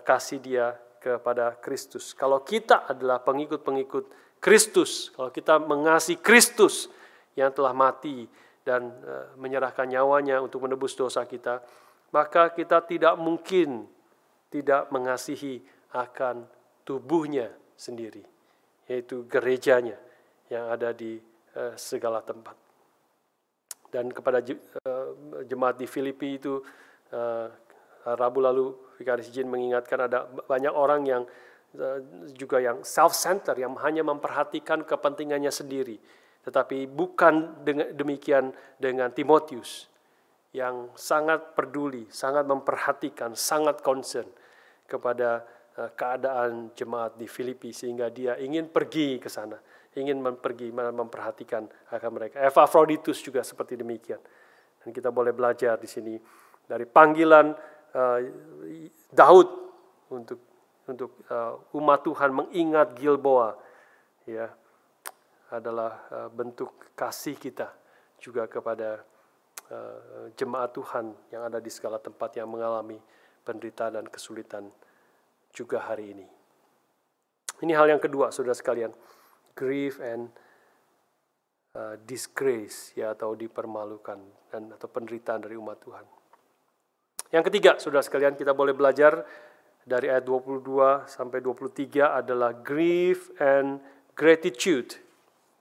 Speaker 1: kasih dia kepada Kristus. Kalau kita adalah pengikut-pengikut Kristus, kalau kita mengasihi Kristus yang telah mati dan menyerahkan nyawanya untuk menebus dosa kita, maka kita tidak mungkin tidak mengasihi akan tubuhnya sendiri, yaitu gerejanya yang ada di segala tempat. Dan kepada jemaat di Filipi itu, Rabu lalu Vikari Sijin mengingatkan ada banyak orang yang juga yang self-centered, yang hanya memperhatikan kepentingannya sendiri. Tetapi bukan demikian dengan Timotius, yang sangat peduli, sangat memperhatikan, sangat concern kepada keadaan jemaat di Filipi, sehingga dia ingin pergi ke sana, ingin memperhatikan akan mereka. Epaphroditus juga seperti demikian. Dan kita boleh belajar di sini dari panggilan Daud untuk umat Tuhan mengingat Gilboa, ya, adalah bentuk kasih kita juga kepada jemaat Tuhan yang ada di segala tempat yang mengalami penderitaan dan kesulitan juga hari ini. Ini hal yang kedua, saudara sekalian, grief and disgrace, ya, atau dipermalukan dan atau penderitaan dari umat Tuhan. Yang ketiga, saudara sekalian, kita boleh belajar dari ayat 22 sampai 23 adalah grief and gratitude.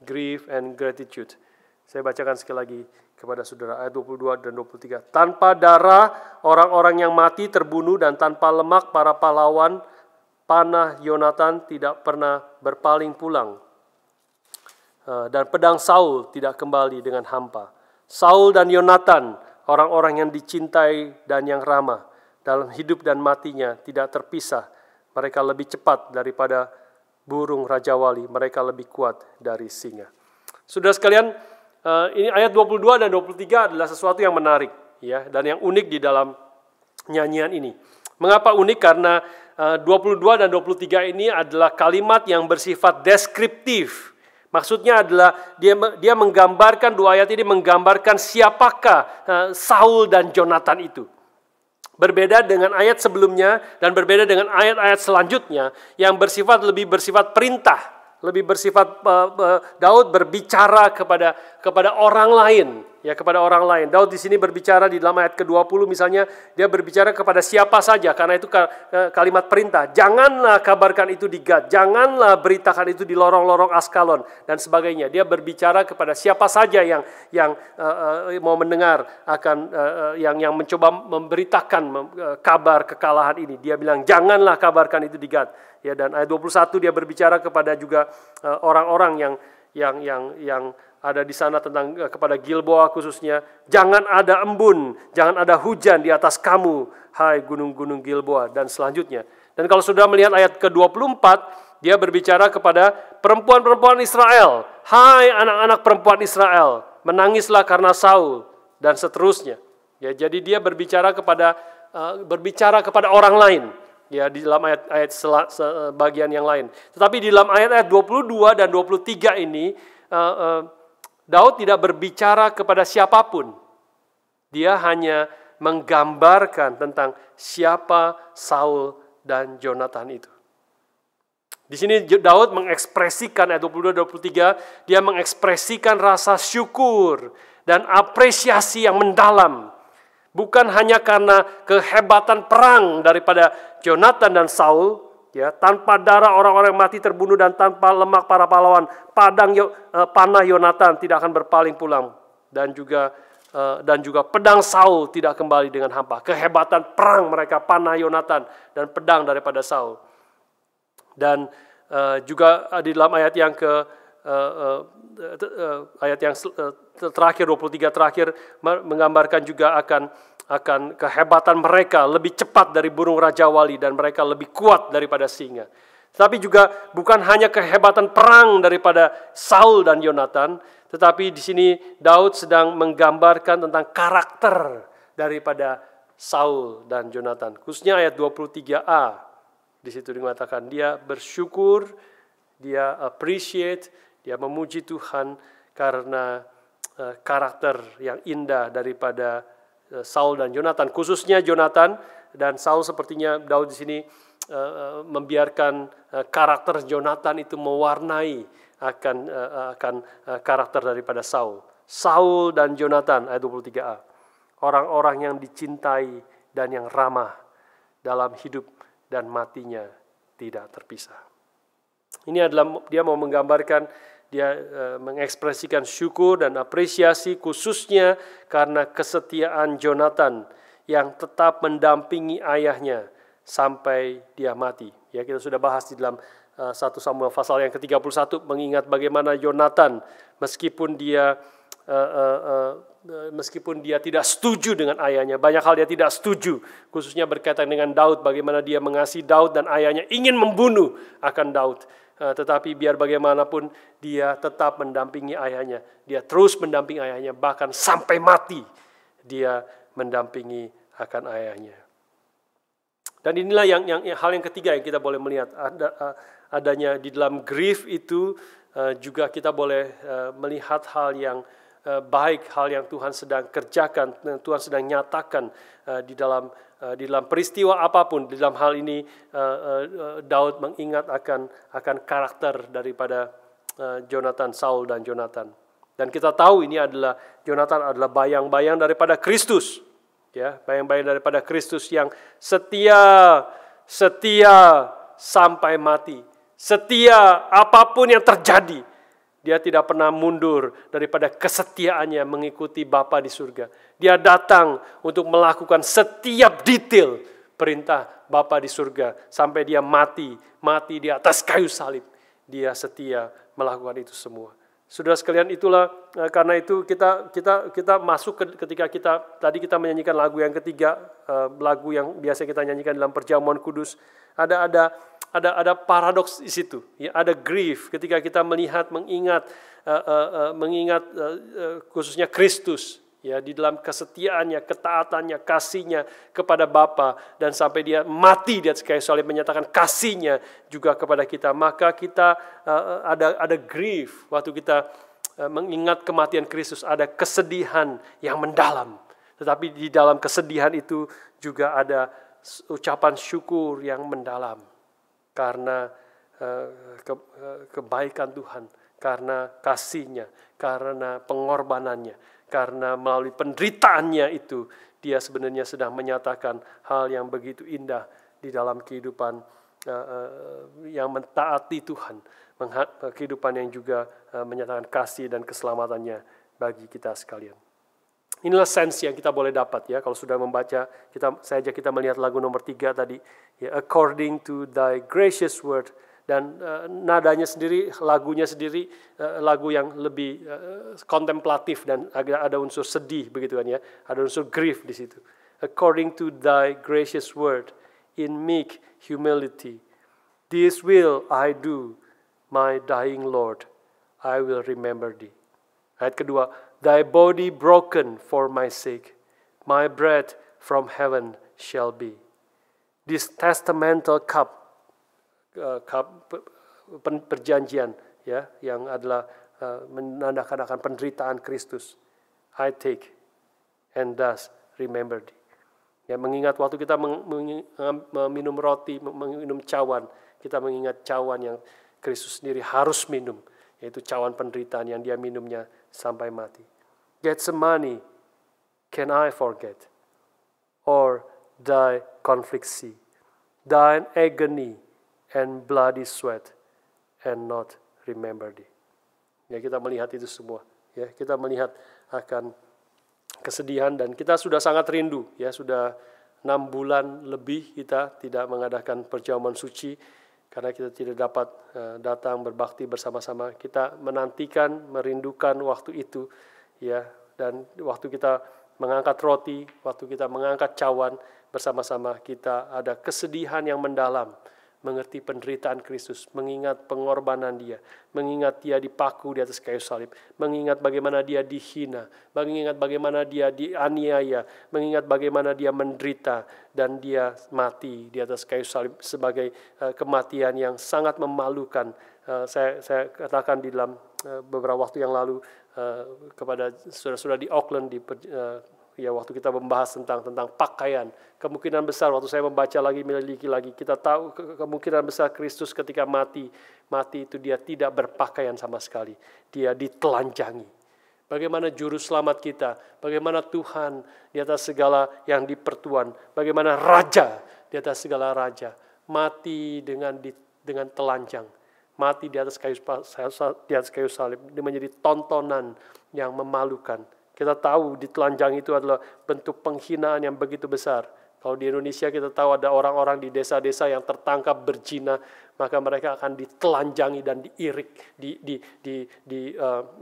Speaker 1: Grief and gratitude. Saya bacakan sekali lagi kepada saudara ayat 22 dan 23. Tanpa darah orang-orang yang mati terbunuh dan tanpa lemak para pahlawan, panah Yonatan tidak pernah berpaling pulang. Dan pedang Saul tidak kembali dengan hampa. Saul dan Yonatan, orang-orang yang dicintai dan yang ramah, dalam hidup dan matinya tidak terpisah. Mereka lebih cepat daripada burung Raja Wali, mereka lebih kuat dari singa. Saudara sekalian, ini ayat 22 dan 23 adalah sesuatu yang menarik, ya, dan yang unik di dalam nyanyian ini. Mengapa unik? Karena 22 dan 23 ini adalah kalimat yang bersifat deskriptif. Maksudnya adalah dia menggambarkan, dua ayat ini menggambarkan siapakah Saul dan Jonatan itu. Berbeda dengan ayat sebelumnya dan berbeda dengan ayat-ayat selanjutnya yang lebih bersifat perintah, lebih bersifat Daud berbicara kepada orang lain, ya, kepada orang lain. Daud di sini berbicara di dalam ayat ke-20 misalnya, dia berbicara kepada siapa saja karena itu kalimat perintah. Janganlah kabarkan itu di Gad, janganlah beritakan itu di lorong-lorong Askalon dan sebagainya. Dia berbicara kepada siapa saja yang mau mendengar akan yang mencoba memberitakan kabar kekalahan ini. Dia bilang janganlah kabarkan itu di Gad. Ya, dan ayat 21 dia berbicara kepada juga orang-orang yang ada di sana tentang kepada Gilboa khususnya, jangan ada embun, jangan ada hujan di atas kamu, hai gunung-gunung Gilboa, dan selanjutnya. Dan kalau sudah melihat ayat ke-24, dia berbicara kepada perempuan-perempuan Israel, hai anak-anak perempuan Israel, menangislah karena Saul, dan seterusnya. Ya, jadi dia berbicara kepada orang lain. Ya, di dalam ayat bagian yang lain. Tetapi di dalam ayat 22 dan 23 ini Daud tidak berbicara kepada siapapun. Dia hanya menggambarkan tentang siapa Saul dan Jonatan itu. Di sini Daud mengekspresikan ayat 22 dan 23, dia mengekspresikan rasa syukur dan apresiasi yang mendalam. Bukan hanya karena kehebatan perang daripada Jonatan dan Saul, ya, tanpa darah orang-orang mati terbunuh dan tanpa lemak para pahlawan, panah Yonatan tidak akan berpaling pulang, dan juga pedang Saul tidak kembali dengan hampa. Kehebatan perang mereka, panah Yonatan dan pedang daripada Saul. Dan juga di dalam ayat yang terakhir 23 terakhir menggambarkan juga akan kehebatan mereka lebih cepat dari burung Raja Wali dan mereka lebih kuat daripada singa. Tapi juga bukan hanya kehebatan perang daripada Saul dan Yonatan, tetapi di sini Daud sedang menggambarkan tentang karakter daripada Saul dan Yonatan. Khususnya ayat 23a. Di situ dikatakan dia bersyukur, dia appreciate, dia memuji Tuhan karena karakter yang indah daripada Saul dan Jonatan, khususnya Jonatan dan Saul. Sepertinya Daud di sini membiarkan karakter Jonatan itu mewarnai akan karakter daripada Saul. Saul dan Jonatan ayat 23a, orang-orang yang dicintai dan yang ramah, dalam hidup dan matinya tidak terpisah. Ini adalah dia mau menggambarkan, dia mengekspresikan syukur dan apresiasi khususnya karena kesetiaan Jonatan yang tetap mendampingi ayahnya sampai dia mati. Ya, kita sudah bahas di dalam 1 Samuel pasal yang ke-31, mengingat bagaimana Jonatan meskipun dia tidak setuju dengan ayahnya, banyak hal dia tidak setuju, khususnya berkaitan dengan Daud, bagaimana dia mengasihi Daud dan ayahnya ingin membunuh akan Daud. Tetapi biar bagaimanapun dia tetap mendampingi ayahnya. Dia terus mendampingi ayahnya, bahkan sampai mati dia mendampingi akan ayahnya. Dan inilah hal yang ketiga yang kita boleh melihat, adanya di dalam grief itu juga kita boleh melihat hal yang baik hal yang Tuhan sedang kerjakan, Tuhan sedang nyatakan di dalam peristiwa apapun. Di dalam hal ini Daud mengingat akan karakter daripada Jonathan, Saul dan Jonathan. Dan kita tahu ini adalah Jonathan adalah bayang-bayang daripada Kristus, ya, bayang-bayang daripada Kristus yang setia sampai mati, setia apapun yang terjadi. Dia tidak pernah mundur daripada kesetiaannya mengikuti Bapa di surga. Dia datang untuk melakukan setiap detail perintah Bapa di surga sampai dia mati di atas kayu salib. Dia setia melakukan itu semua. Saudara sekalian, itulah karena itu kita masuk ketika tadi kita menyanyikan lagu yang ketiga, lagu yang biasa kita nyanyikan dalam perjamuan kudus. Ada paradoks di situ, ya, ada grief ketika kita mengingat khususnya Kristus, ya, di dalam kesetiaannya, ketaatannya, kasihnya kepada Bapa, dan sampai dia mati di atas kayu salib menyatakan kasihnya juga kepada kita. Maka kita ada grief waktu kita mengingat kematian Kristus, ada kesedihan yang mendalam. Tetapi di dalam kesedihan itu juga ada ucapan syukur yang mendalam. Karena kebaikan Tuhan, karena kasih-Nya, karena pengorbanannya, karena melalui penderitaannya itu, dia sebenarnya sedang menyatakan hal yang begitu indah di dalam kehidupan yang mentaati Tuhan, kehidupan yang juga menyatakan kasih dan keselamatannya bagi kita sekalian. Inilah sense yang kita boleh dapat, ya, kalau sudah membaca. Kita melihat lagu nomor 3 tadi, ya, according to thy gracious word, dan nadanya sendiri, lagunya sendiri lagu yang lebih kontemplatif dan ada unsur sedih begitu kan, ya, ada unsur grief di situ. According to thy gracious word, in meek humility, this will I do, my dying Lord, I will remember thee. Ayat kedua, thy body broken for my sake, my bread from heaven shall be. This testamental cup perjanjian, ya, yang adalah menandakan akan penderitaan Kristus, I take and thus remember thee. Ya, mengingat waktu kita meminum roti, meminum cawan, kita mengingat cawan yang Kristus sendiri harus minum, yaitu cawan penderitaan yang dia minumnya sampai mati. Getsemani, can I forget? Or thy conflict see, thine agony and bloody sweat, and not remember thee. Ya, kita melihat itu semua. Ya, kita melihat akan kesedihan, dan kita sudah sangat rindu. Ya, sudah 6 bulan lebih kita tidak mengadakan perjamuan suci, karena kita tidak dapat datang berbakti bersama-sama. Kita menantikan, merindukan waktu itu, ya. Dan waktu kita mengangkat roti, waktu kita mengangkat cawan bersama-sama, kita ada kesedihan yang mendalam, mengerti penderitaan Kristus, mengingat pengorbanan dia, mengingat dia dipaku di atas kayu salib, mengingat bagaimana dia dihina, mengingat bagaimana dia dianiaya, mengingat bagaimana dia menderita, dan dia mati di atas kayu salib sebagai kematian yang sangat memalukan. Saya katakan di dalam beberapa waktu yang lalu kepada saudara-saudara di Auckland, ya, waktu kita membahas tentang pakaian, kemungkinan besar waktu saya membaca lagi, meliliki lagi, kita tahu kemungkinan besar Kristus ketika mati itu dia tidak berpakaian sama sekali, dia ditelanjangi. Bagaimana juru selamat kita, bagaimana Tuhan di atas segala yang dipertuan, bagaimana Raja di atas segala raja, mati dengan telanjang, mati di atas kayu salib, dia menjadi tontonan yang memalukan. Kita tahu ditelanjang itu adalah bentuk penghinaan yang begitu besar. Kalau di Indonesia kita tahu ada orang-orang di desa-desa yang tertangkap berzina, maka mereka akan ditelanjangi dan diirik,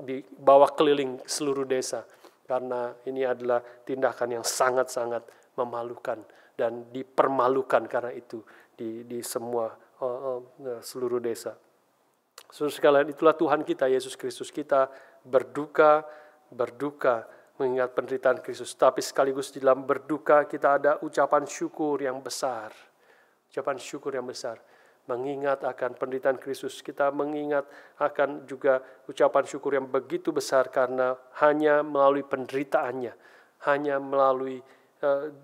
Speaker 1: dibawa keliling seluruh desa. Karena ini adalah tindakan yang sangat-sangat memalukan dan dipermalukan karena itu di semua seluruh desa. Saudara sekalian, itulah Tuhan kita, Yesus Kristus. Kita berduka mengingat penderitaan Kristus, tapi sekaligus di dalam berduka kita ada ucapan syukur yang besar. Ucapan syukur yang besar. mengingat akan penderitaan Kristus. Kita mengingat akan juga ucapan syukur yang begitu besar karena hanya melalui penderitaannya, hanya melalui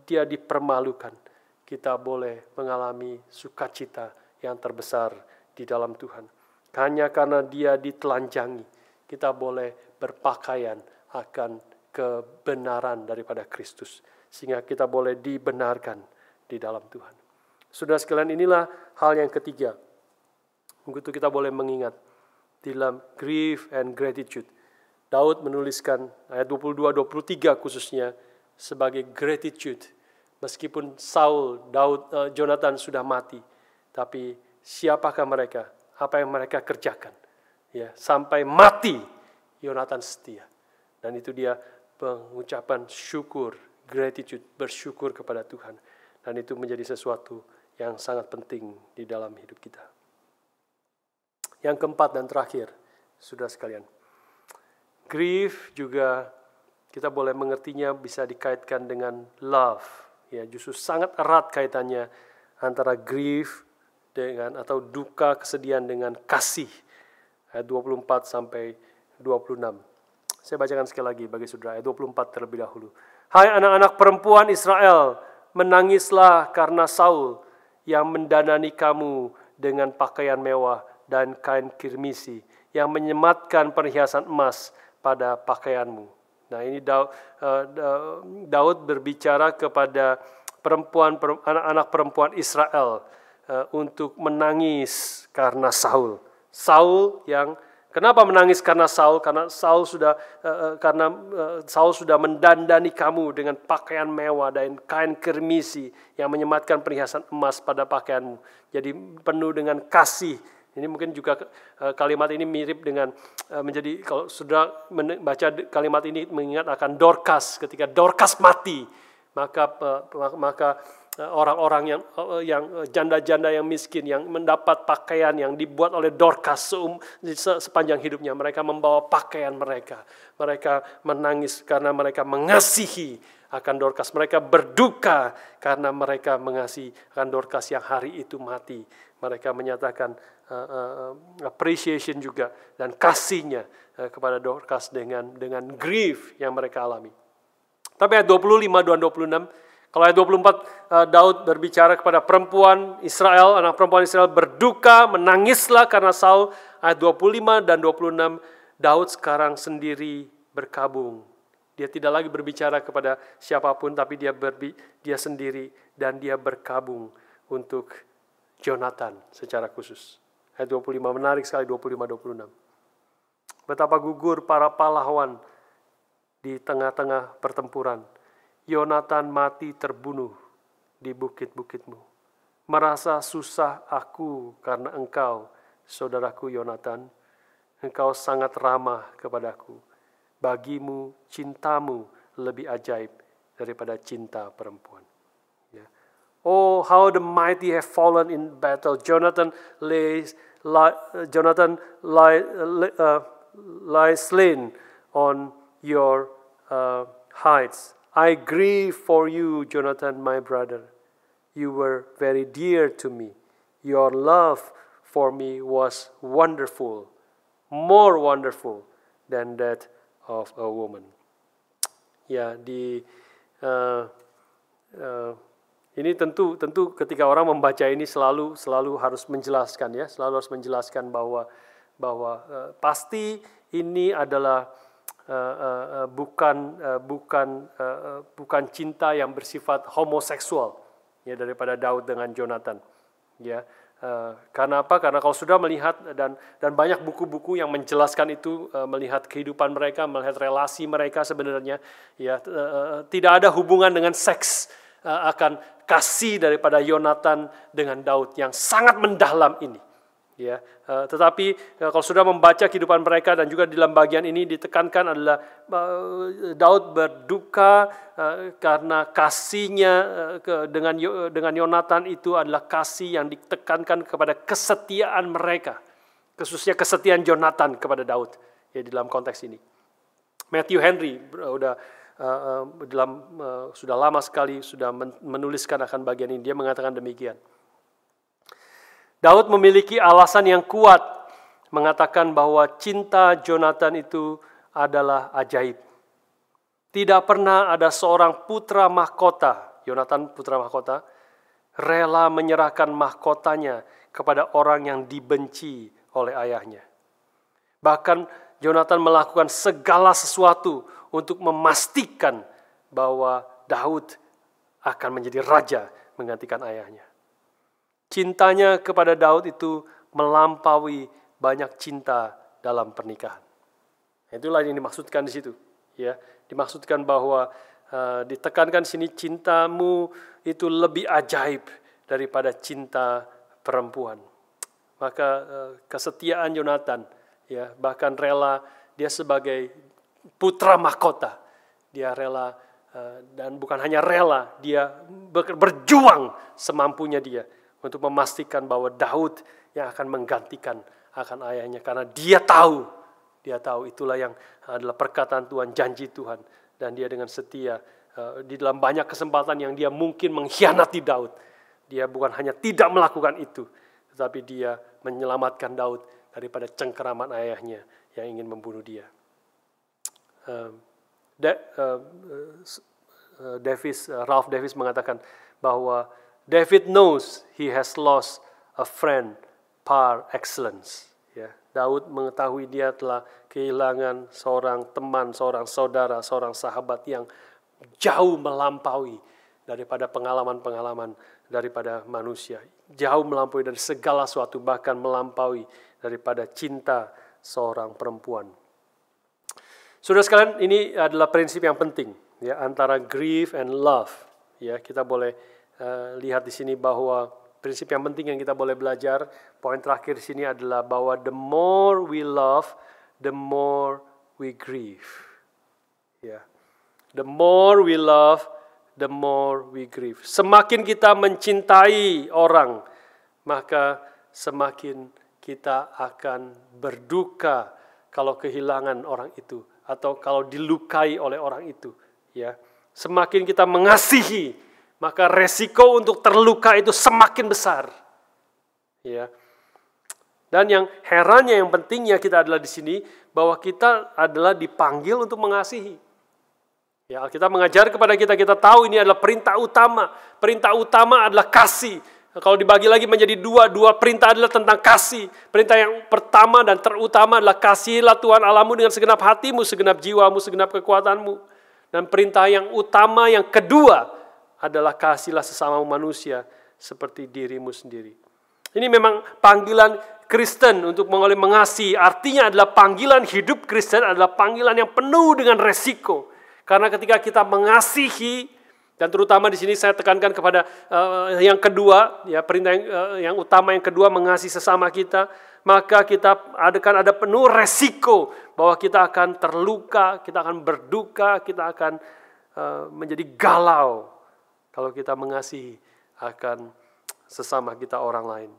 Speaker 1: dia dipermalukan, kita boleh mengalami sukacita yang terbesar di dalam Tuhan. Hanya karena dia ditelanjangi, kita boleh berpakaian akan kebenaran daripada Kristus, sehingga kita boleh dibenarkan di dalam Tuhan. Saudara sekalian, inilah hal yang ketiga. Begitu kita boleh mengingat dalam grief and gratitude. Daud menuliskan ayat 22-23 khususnya sebagai gratitude. Meskipun Jonathan sudah mati, tapi siapakah mereka? Apa yang mereka kerjakan? Ya, sampai mati Yonatan setia. Dan itu dia pengucapan syukur, gratitude, bersyukur kepada Tuhan. Dan itu menjadi sesuatu yang sangat penting di dalam hidup kita. Yang keempat dan terakhir, saudara sekalian, grief juga kita boleh mengertinya bisa dikaitkan dengan love. Ya, justru sangat erat kaitannya antara grief dengan atau duka, kesedihan dengan kasih. Ayat 24 sampai 26. Saya bacakan sekali lagi bagi saudara, ayat 24 terlebih dahulu. Hai anak-anak perempuan Israel, menangislah karena Saul yang mendanani kamu dengan pakaian mewah dan kain kirmisi, yang menyematkan perhiasan emas pada pakaianmu. Nah, ini Daud berbicara kepada anak-anak perempuan Israel untuk menangis karena Saul. Kenapa menangis karena Saul? Karena Saul sudah mendandani kamu dengan pakaian mewah dan kain kirmisi yang menyematkan perhiasan emas pada pakaianmu. Jadi penuh dengan kasih. Ini mungkin juga kalimat ini mirip dengan menjadi, kalau sudah membaca kalimat ini mengingat akan Dorcas. Ketika Dorcas mati, maka orang-orang yang janda-janda yang miskin yang mendapat pakaian yang dibuat oleh Dorcas sepanjang hidupnya, mereka membawa pakaian mereka menangis karena mereka mengasihi akan Dorcas, mereka berduka karena mereka mengasihi akan Dorcas yang hari itu mati. Mereka menyatakan appreciation juga dan kasihnya kepada Dorcas dengan grief yang mereka alami. Tapi ayat 25 dan 26, kalau ayat 24 Daud berbicara kepada perempuan Israel, anak perempuan Israel berduka, menangislah karena Saul. Ayat 25 dan 26 Daud sekarang sendiri berkabung. Dia tidak lagi berbicara kepada siapapun, tapi dia sendiri dan dia berkabung untuk Jonathan secara khusus. Ayat 25 menarik sekali, 25-26. Betapa gugur para pahlawan di tengah-tengah pertempuran. Yonatan mati terbunuh di bukit-bukitmu. Merasa susah aku karena engkau, saudaraku Yonatan. Engkau sangat ramah kepadaku. Bagimu cintamu lebih ajaib daripada cinta perempuan. Ya. Oh, how the mighty have fallen in battle. Jonathan lies slain on your heights. I grieve for you, Jonathan, my brother. You were very dear to me. Your love for me was wonderful, more wonderful than that of a woman. Ya, ini tentu ketika orang membaca ini selalu harus menjelaskan, ya, selalu harus menjelaskan bahwa pasti ini adalah bukan cinta yang bersifat homoseksual, ya, daripada Daud dengan Jonathan, ya. Karena apa? Karena kalau sudah melihat dan banyak buku-buku yang menjelaskan itu, melihat kehidupan mereka, melihat relasi mereka sebenarnya, ya, tidak ada hubungan dengan seks, akan kasih daripada Yonatan dengan Daud yang sangat mendalam ini. Ya, tetapi kalau sudah membaca kehidupan mereka dan juga di dalam bagian ini ditekankan adalah Daud berduka karena kasihnya dengan Yonatan itu adalah kasih yang ditekankan kepada kesetiaan mereka, khususnya kesetiaan Jonathan kepada Daud, ya, di dalam konteks ini. Matthew Henry sudah lama sekali sudah menuliskan akan bagian ini. Dia mengatakan demikian. Daud memiliki alasan yang kuat mengatakan bahwa cinta Jonathan itu adalah ajaib. Tidak pernah ada seorang putra mahkota, Yonatan putra mahkota, rela menyerahkan mahkotanya kepada orang yang dibenci oleh ayahnya. Bahkan Jonathan melakukan segala sesuatu untuk memastikan bahwa Daud akan menjadi raja menggantikan ayahnya. Cintanya kepada Daud itu melampaui banyak cinta dalam pernikahan. Itulah yang dimaksudkan di situ. Ya, dimaksudkan bahwa ditekankan sini cintamu itu lebih ajaib daripada cinta perempuan. Maka kesetiaan Yonatan, ya, bahkan rela dia sebagai putra mahkota, dia rela dan bukan hanya rela, dia berjuang semampunya dia untuk memastikan bahwa Daud yang akan menggantikan akan ayahnya, karena dia tahu itulah yang adalah perkataan Tuhan, janji Tuhan. Dan dia dengan setia di dalam banyak kesempatan yang dia mungkin mengkhianati Daud. Dia bukan hanya tidak melakukan itu, tetapi dia menyelamatkan Daud daripada cengkeraman ayahnya yang ingin membunuh dia. Ralph Davis mengatakan bahwa David knows he has lost a friend par excellence. Ya, Daud mengetahui dia telah kehilangan seorang teman, seorang saudara, seorang sahabat yang jauh melampaui daripada pengalaman-pengalaman daripada manusia. Jauh melampaui dari segala sesuatu, bahkan melampaui daripada cinta seorang perempuan. Saudara sekalian, ini adalah prinsip yang penting, ya, antara grief and love. Ya, kita boleh lihat di sini bahwa prinsip yang penting yang kita boleh belajar, poin terakhir di sini adalah bahwa the more we love, the more we grieve. Ya. The more we love, the more we grieve. Semakin kita mencintai orang, maka semakin kita akan berduka kalau kehilangan orang itu atau kalau dilukai oleh orang itu. Ya. Semakin kita mengasihi, maka resiko untuk terluka itu semakin besar. Ya. Dan yang herannya, yang pentingnya kita adalah di sini bahwa kita adalah dipanggil untuk mengasihi. Ya, Alkitab mengajar kepada kita tahu ini adalah perintah utama. Perintah utama adalah kasih. Kalau dibagi lagi menjadi dua perintah adalah tentang kasih. Perintah yang pertama dan terutama adalah kasihilah Tuhan Allahmu dengan segenap hatimu, segenap jiwamu, segenap kekuatanmu. Dan perintah yang utama yang kedua adalah kasihlah sesama manusia seperti dirimu sendiri. Ini memang panggilan Kristen untuk mengasihi. Artinya adalah panggilan hidup Kristen adalah panggilan yang penuh dengan resiko. Karena ketika kita mengasihi, dan terutama di sini saya tekankan kepada yang kedua, ya, perintah yang utama yang kedua, mengasihi sesama kita, maka kita akan ada penuh resiko bahwa kita akan terluka, kita akan berduka, kita akan menjadi galau kalau kita mengasihi akan sesama kita orang lain.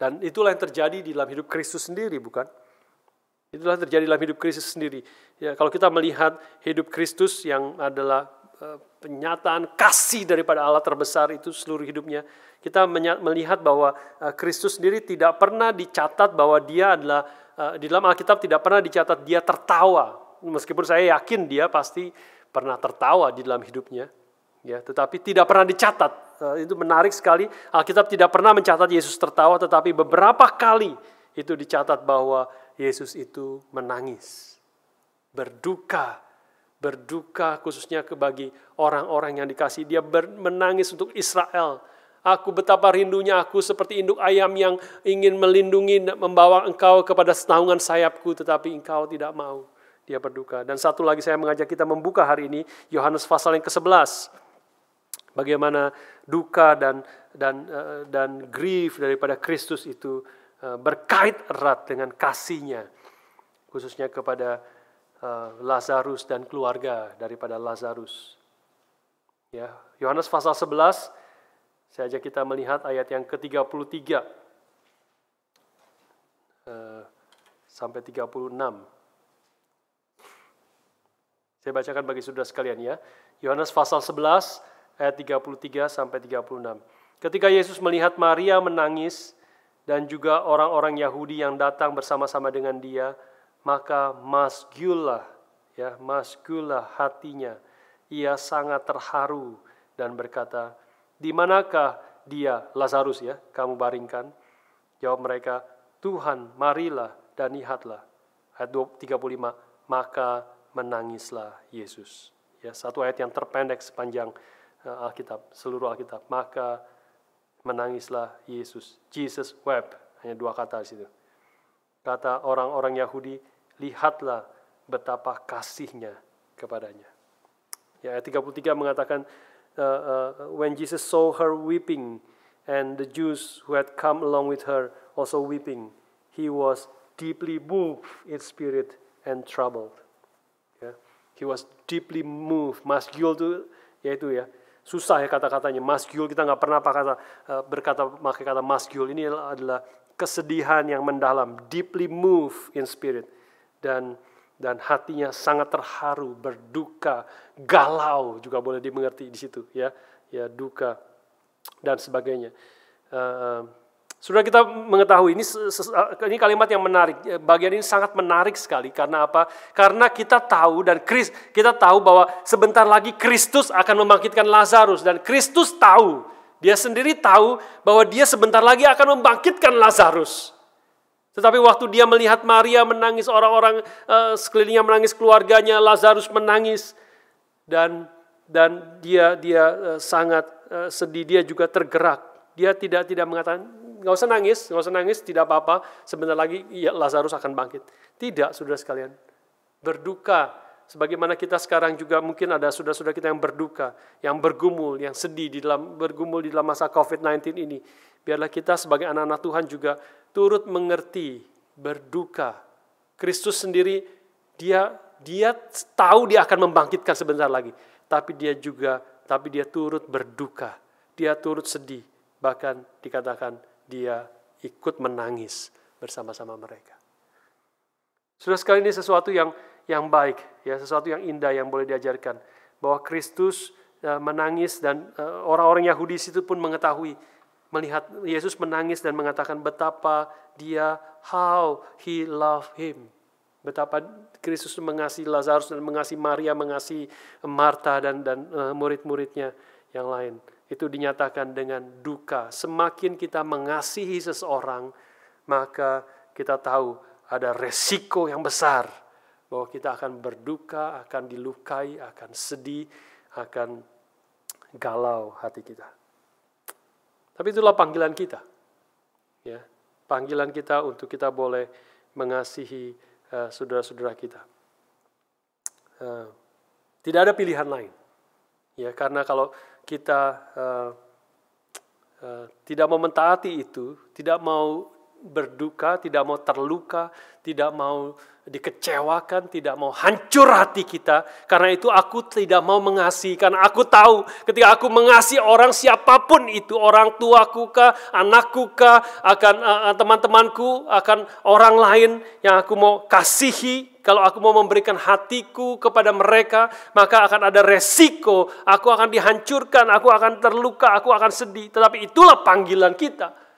Speaker 1: Dan itulah yang terjadi di dalam hidup Kristus sendiri, bukan? Itulah yang terjadi dalam hidup Kristus sendiri. Ya, kalau kita melihat hidup Kristus yang adalah penyataan kasih daripada Allah terbesar itu seluruh hidupnya, kita melihat bahwa Kristus sendiri tidak pernah dicatat bahwa dia adalah, di dalam Alkitab tidak pernah dicatat dia tertawa. Meskipun saya yakin dia pasti pernah tertawa di dalam hidupnya, ya, tetapi tidak pernah dicatat. Itu menarik sekali. Alkitab tidak pernah mencatat Yesus tertawa, tetapi beberapa kali itu dicatat bahwa Yesus itu menangis, berduka khususnya bagi orang-orang yang dikasihi. Dia menangis untuk Israel. Aku betapa rindunya aku seperti induk ayam yang ingin melindungi, membawa engkau kepada naungan sayapku, tetapi engkau tidak mau. Dia berduka. Dan satu lagi saya mengajak kita membuka hari ini Yohanes pasal yang ke-11. Bagaimana duka dan grief daripada Kristus itu berkait erat dengan kasihnya, khususnya kepada Lazarus dan keluarga daripada Lazarus. Ya, Yohanes pasal 11, saya ajak kita melihat ayat yang ke-33 sampai 36. Saya bacakan bagi saudara sekalian, ya. Yohanes pasal 11 ayat 33 sampai 36. Ketika Yesus melihat Maria menangis dan juga orang-orang Yahudi yang datang bersama-sama dengan dia, maka masgullah hatinya. Ia sangat terharu dan berkata, "Di manakah dia, Lazarus ya, kamu baringkan?" Jawab mereka, "Tuhan, marilah dan lihatlah." Ayat 35, maka menangislah Yesus. Ya, satu ayat yang terpendek sepanjang Alkitab, seluruh Alkitab. Maka menangislah Yesus. Jesus wept. Hanya dua kata di situ. Kata orang-orang Yahudi, lihatlah betapa kasihnya kepadanya. Ya, ayat 33 mengatakan, when Jesus saw her weeping, and the Jews who had come along with her also weeping, he was deeply moved in spirit and troubled. Ya, he was deeply moved. Masgul itu, yaitu ya, susah ya kata-katanya. Masgul, kita nggak pernah pakai kata masgul. Ini adalah kesedihan yang mendalam, deeply moved in spirit, dan hatinya sangat terharu, berduka, galau juga boleh dimengerti di situ, ya duka dan sebagainya. Saudara, kita mengetahui ini kalimat yang menarik. Bagian ini sangat menarik sekali. Karena apa? Karena kita tahu bahwa sebentar lagi Kristus akan membangkitkan Lazarus, dan Kristus tahu, dia sendiri tahu bahwa dia sebentar lagi akan membangkitkan Lazarus. Tetapi waktu dia melihat Maria menangis, orang-orang sekelilingnya menangis, keluarganya, Lazarus menangis, dan dia sangat sedih, dia juga tergerak. Dia tidak mengatakan, nggak usah nangis, tidak apa-apa, sebentar lagi Lazarus akan bangkit. Tidak, saudara sekalian. Berduka, sebagaimana kita sekarang juga mungkin ada saudara-saudara kita yang berduka, yang bergumul, yang sedih bergumul di dalam masa COVID-19 ini. Biarlah kita sebagai anak-anak Tuhan juga turut mengerti, berduka. Kristus sendiri, dia tahu dia akan membangkitkan sebentar lagi. Tapi dia turut berduka, dia turut sedih. Bahkan dikatakan dia ikut menangis bersama-sama mereka. Saudara sekalian, ini sesuatu yang baik, ya, sesuatu yang indah yang boleh diajarkan. Bahwa Kristus menangis, dan orang-orang Yahudi situ pun mengetahui, melihat Yesus menangis dan mengatakan betapa how he loved him. Betapa Kristus mengasihi Lazarus dan mengasihi Maria, mengasihi Marta dan murid-muridnya yang lain. Itu dinyatakan dengan duka. Semakin kita mengasihi seseorang, maka kita tahu ada resiko yang besar bahwa kita akan berduka, akan dilukai, akan sedih, akan galau hati kita. Tapi itulah panggilan kita. Ya, panggilan kita untuk kita boleh mengasihi saudara-saudara kita. Tidak ada pilihan lain. Ya, karena kalau kita tidak mau mentaati itu, tidak mau berduka, tidak mau terluka, tidak mau dikecewakan, tidak mau hancur hati kita. Karena itu aku tidak mau mengasihi. Karena aku tahu ketika aku mengasihi orang siapapun itu, orang tuaku kah, anakku kah, akan teman-temanku, akan orang lain yang aku mau kasihi. Kalau aku mau memberikan hatiku kepada mereka, maka akan ada resiko. Aku akan dihancurkan, aku akan terluka, aku akan sedih. Tetapi itulah panggilan kita.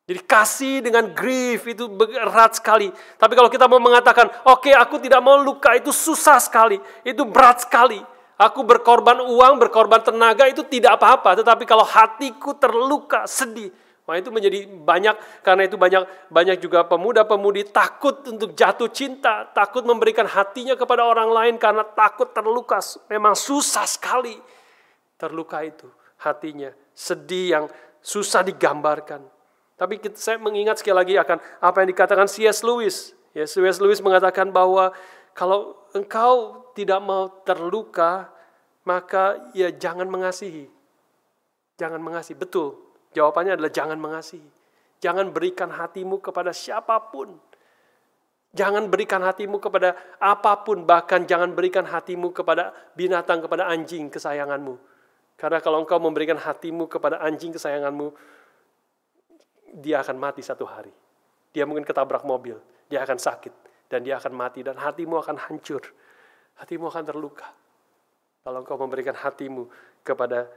Speaker 1: Jadi kasih dengan grief itu berat sekali. Tapi kalau kita mau mengatakan, oke, aku tidak mau luka, itu susah sekali. Itu berat sekali. Aku berkorban uang, berkorban tenaga, itu tidak apa-apa. Tetapi kalau hatiku terluka, sedih. Wah, itu menjadi banyak, karena itu banyak juga pemuda-pemudi takut untuk jatuh cinta. Takut memberikan hatinya kepada orang lain karena takut terluka. Memang susah sekali terluka itu. Hatinya sedih yang susah digambarkan. Tapi saya mengingat sekali lagi akan apa yang dikatakan C.S. Lewis. Ya, C.S. Lewis mengatakan bahwa kalau engkau tidak mau terluka, maka ya jangan mengasihi. Jangan mengasihi, betul. Jawabannya adalah jangan mengasihi. Jangan berikan hatimu kepada siapapun. Jangan berikan hatimu kepada apapun. Bahkan jangan berikan hatimu kepada binatang, kepada anjing kesayanganmu. Karena kalau engkau memberikan hatimu kepada anjing kesayanganmu, dia akan mati satu hari. Dia mungkin ketabrak mobil, dia akan sakit, dan dia akan mati, dan hatimu akan hancur. Hatimu akan terluka. Kalau engkau memberikan hatimu kepada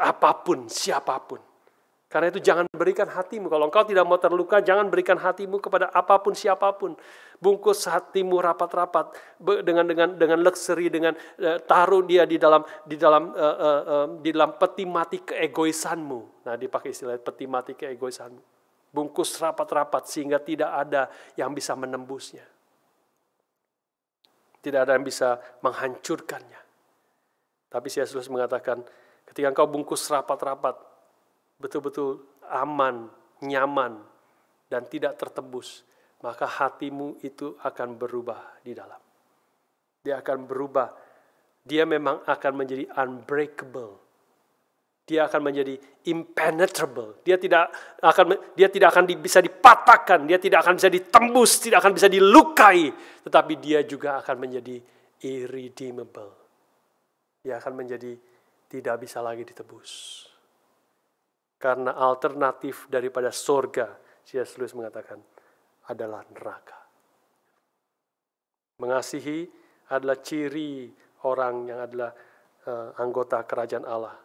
Speaker 1: apapun, siapapun. Karena itu jangan berikan hatimu. Kalau engkau tidak mau terluka, jangan berikan hatimu kepada apapun, siapapun. Bungkus hatimu rapat-rapat dengan luxury, dengan taruh dia di dalam peti mati keegoisanmu. Nah, dipakai istilah peti mati keegoisanmu. Bungkus rapat-rapat sehingga tidak ada yang bisa menembusnya. Tidak ada yang bisa menghancurkannya. Tapi C.S. Lewis mengatakan, ketika engkau bungkus rapat-rapat, betul-betul aman, nyaman, dan tidak tertembus, maka hatimu itu akan berubah di dalam. Dia akan berubah. Dia memang akan menjadi unbreakable. Dia akan menjadi impenetrable. Dia tidak akan bisa dipatahkan, dia tidak akan bisa ditembus, tidak akan bisa dilukai, tetapi dia juga akan menjadi irredeemable. Dia akan menjadi tidak bisa lagi ditebus. Karena alternatif daripada sorga, C.S. Lewis mengatakan, adalah neraka. Mengasihi adalah ciri orang yang adalah anggota kerajaan Allah.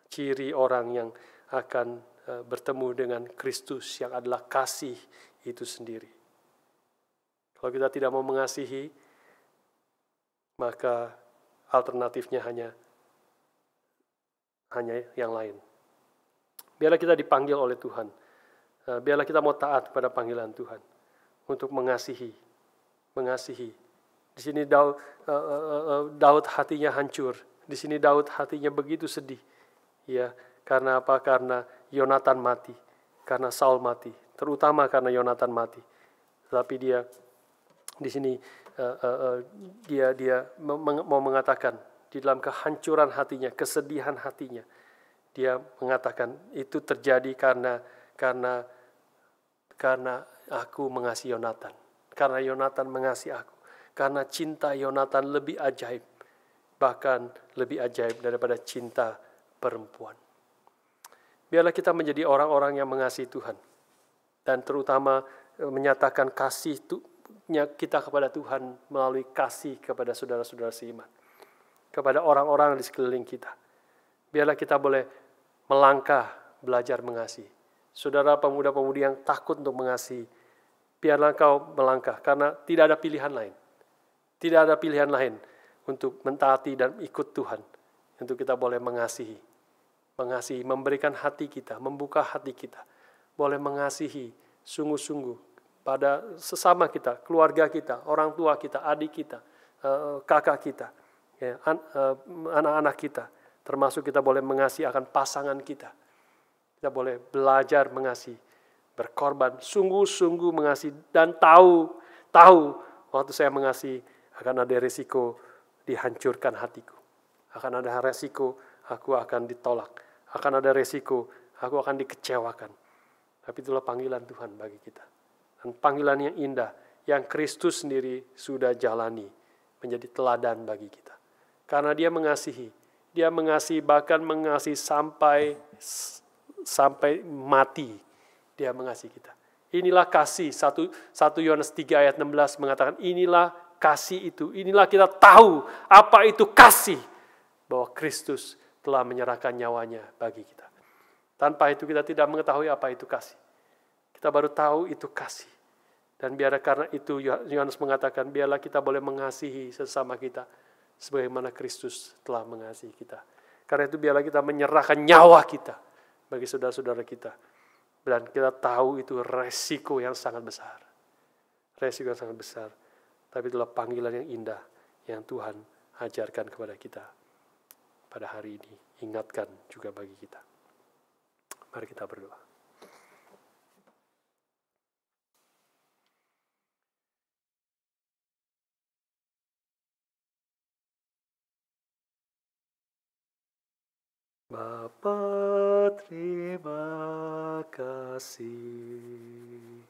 Speaker 1: Ciri orang yang akan bertemu dengan Kristus yang adalah kasih itu sendiri. Kalau kita tidak mau mengasihi, maka alternatifnya hanya yang lain. Biarlah kita dipanggil oleh Tuhan. Biarlah kita mau taat pada panggilan Tuhan untuk mengasihi. Di sini Daud hatinya hancur. Di sini Daud hatinya begitu sedih. Ya, karena apa? Karena Yonatan mati, karena Saul mati, terutama karena Yonatan mati. Tetapi dia di sini dia mau mengatakan di dalam kehancuran hatinya, kesedihan hatinya, dia mengatakan itu terjadi karena aku mengasihi Yonatan, karena Yonatan mengasihi aku, karena cinta Yonatan lebih ajaib, bahkan lebih ajaib daripada cinta perempuan. Biarlah kita menjadi orang-orang yang mengasihi Tuhan dan terutama menyatakan kasihnya kita kepada Tuhan melalui kasih kepada saudara-saudara seiman, kepada orang-orang di sekeliling kita. Biarlah kita boleh melangkah belajar mengasihi. Saudara pemuda-pemudi yang takut untuk mengasihi, biarlah kau melangkah karena tidak ada pilihan lain. Tidak ada pilihan lain untuk mentaati dan ikut Tuhan. Untuk kita boleh mengasihi, memberikan hati kita, membuka hati kita. Boleh mengasihi sungguh-sungguh pada sesama kita, keluarga kita, orang tua kita, adik kita, kakak kita, ya, anak-anak kita. Termasuk kita boleh mengasihi akan pasangan kita. Kita boleh belajar mengasihi, berkorban, sungguh-sungguh mengasihi, dan tahu waktu saya mengasihi akan ada risiko dihancurkan hatiku. Akan ada resiko aku akan ditolak. Akan ada resiko aku akan dikecewakan. Tapi itulah panggilan Tuhan bagi kita. Dan panggilan yang indah yang Kristus sendiri sudah jalani menjadi teladan bagi kita. Karena dia mengasihi. Dia mengasihi, bahkan mengasihi sampai mati. Dia mengasihi kita. Inilah kasih. 1 Yohanes 3 ayat 16 mengatakan inilah kasih itu. Inilah kita tahu apa itu kasih. Bahwa Kristus telah menyerahkan nyawanya bagi kita. Tanpa itu kita tidak mengetahui apa itu kasih. Kita baru tahu itu kasih. Dan karena itu Yohanes mengatakan, biarlah kita boleh mengasihi sesama kita sebagaimana Kristus telah mengasihi kita. Karena itu biarlah kita menyerahkan nyawa kita bagi saudara-saudara kita. Dan kita tahu itu resiko yang sangat besar. Resiko yang sangat besar. Tapi itulah panggilan yang indah yang Tuhan ajarkan kepada kita pada hari ini. Ingatkan juga bagi kita. Mari kita berdoa. Bapa, terima kasih.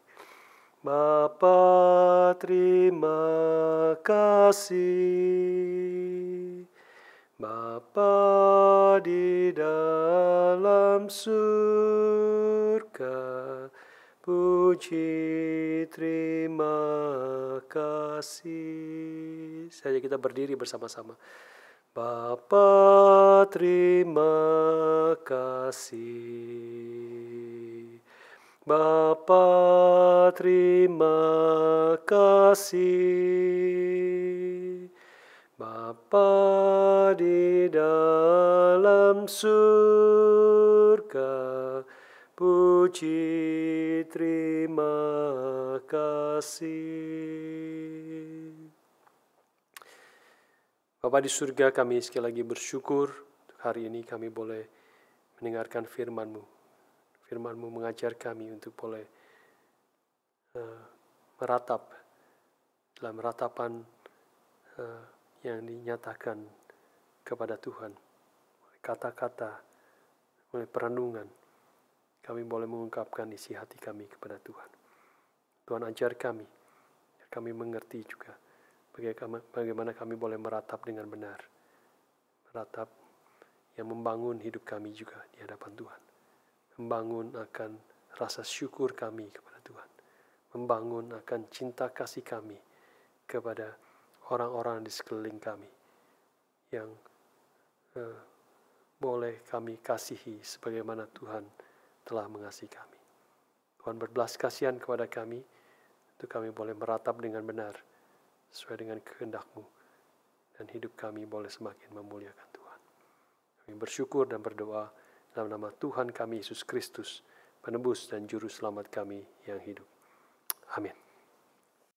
Speaker 1: Bapa, terima kasih. Bapa di dalam surga, puji terima kasih. Saja kita berdiri bersama-sama. Bapa, terima kasih. Bapa, terima kasih. Bapa di dalam surga, puji terima kasih. Bapa di surga, kami sekali lagi bersyukur untuk hari ini kami boleh mendengarkan firman-Mu. Firman-Mu mengajar kami untuk boleh meratap dalam ratapan yang dinyatakan kepada Tuhan. Kata-kata, oleh perenungan, kami boleh mengungkapkan isi hati kami kepada Tuhan. Tuhan ajar kami, kami mengerti juga bagaimana kami boleh meratap dengan benar. Meratap yang membangun hidup kami juga di hadapan Tuhan. Membangun akan rasa syukur kami kepada Tuhan. Membangun akan cinta kasih kami kepada orang-orang di sekeliling kami yang boleh kami kasihi sebagaimana Tuhan telah mengasihi kami. Tuhan berbelas kasihan kepada kami untuk kami boleh meratap dengan benar sesuai dengan kehendak-Mu, dan hidup kami boleh semakin memuliakan Tuhan. Kami bersyukur dan berdoa dalam nama Tuhan kami Yesus Kristus, penebus dan juru selamat kami yang hidup. Amin.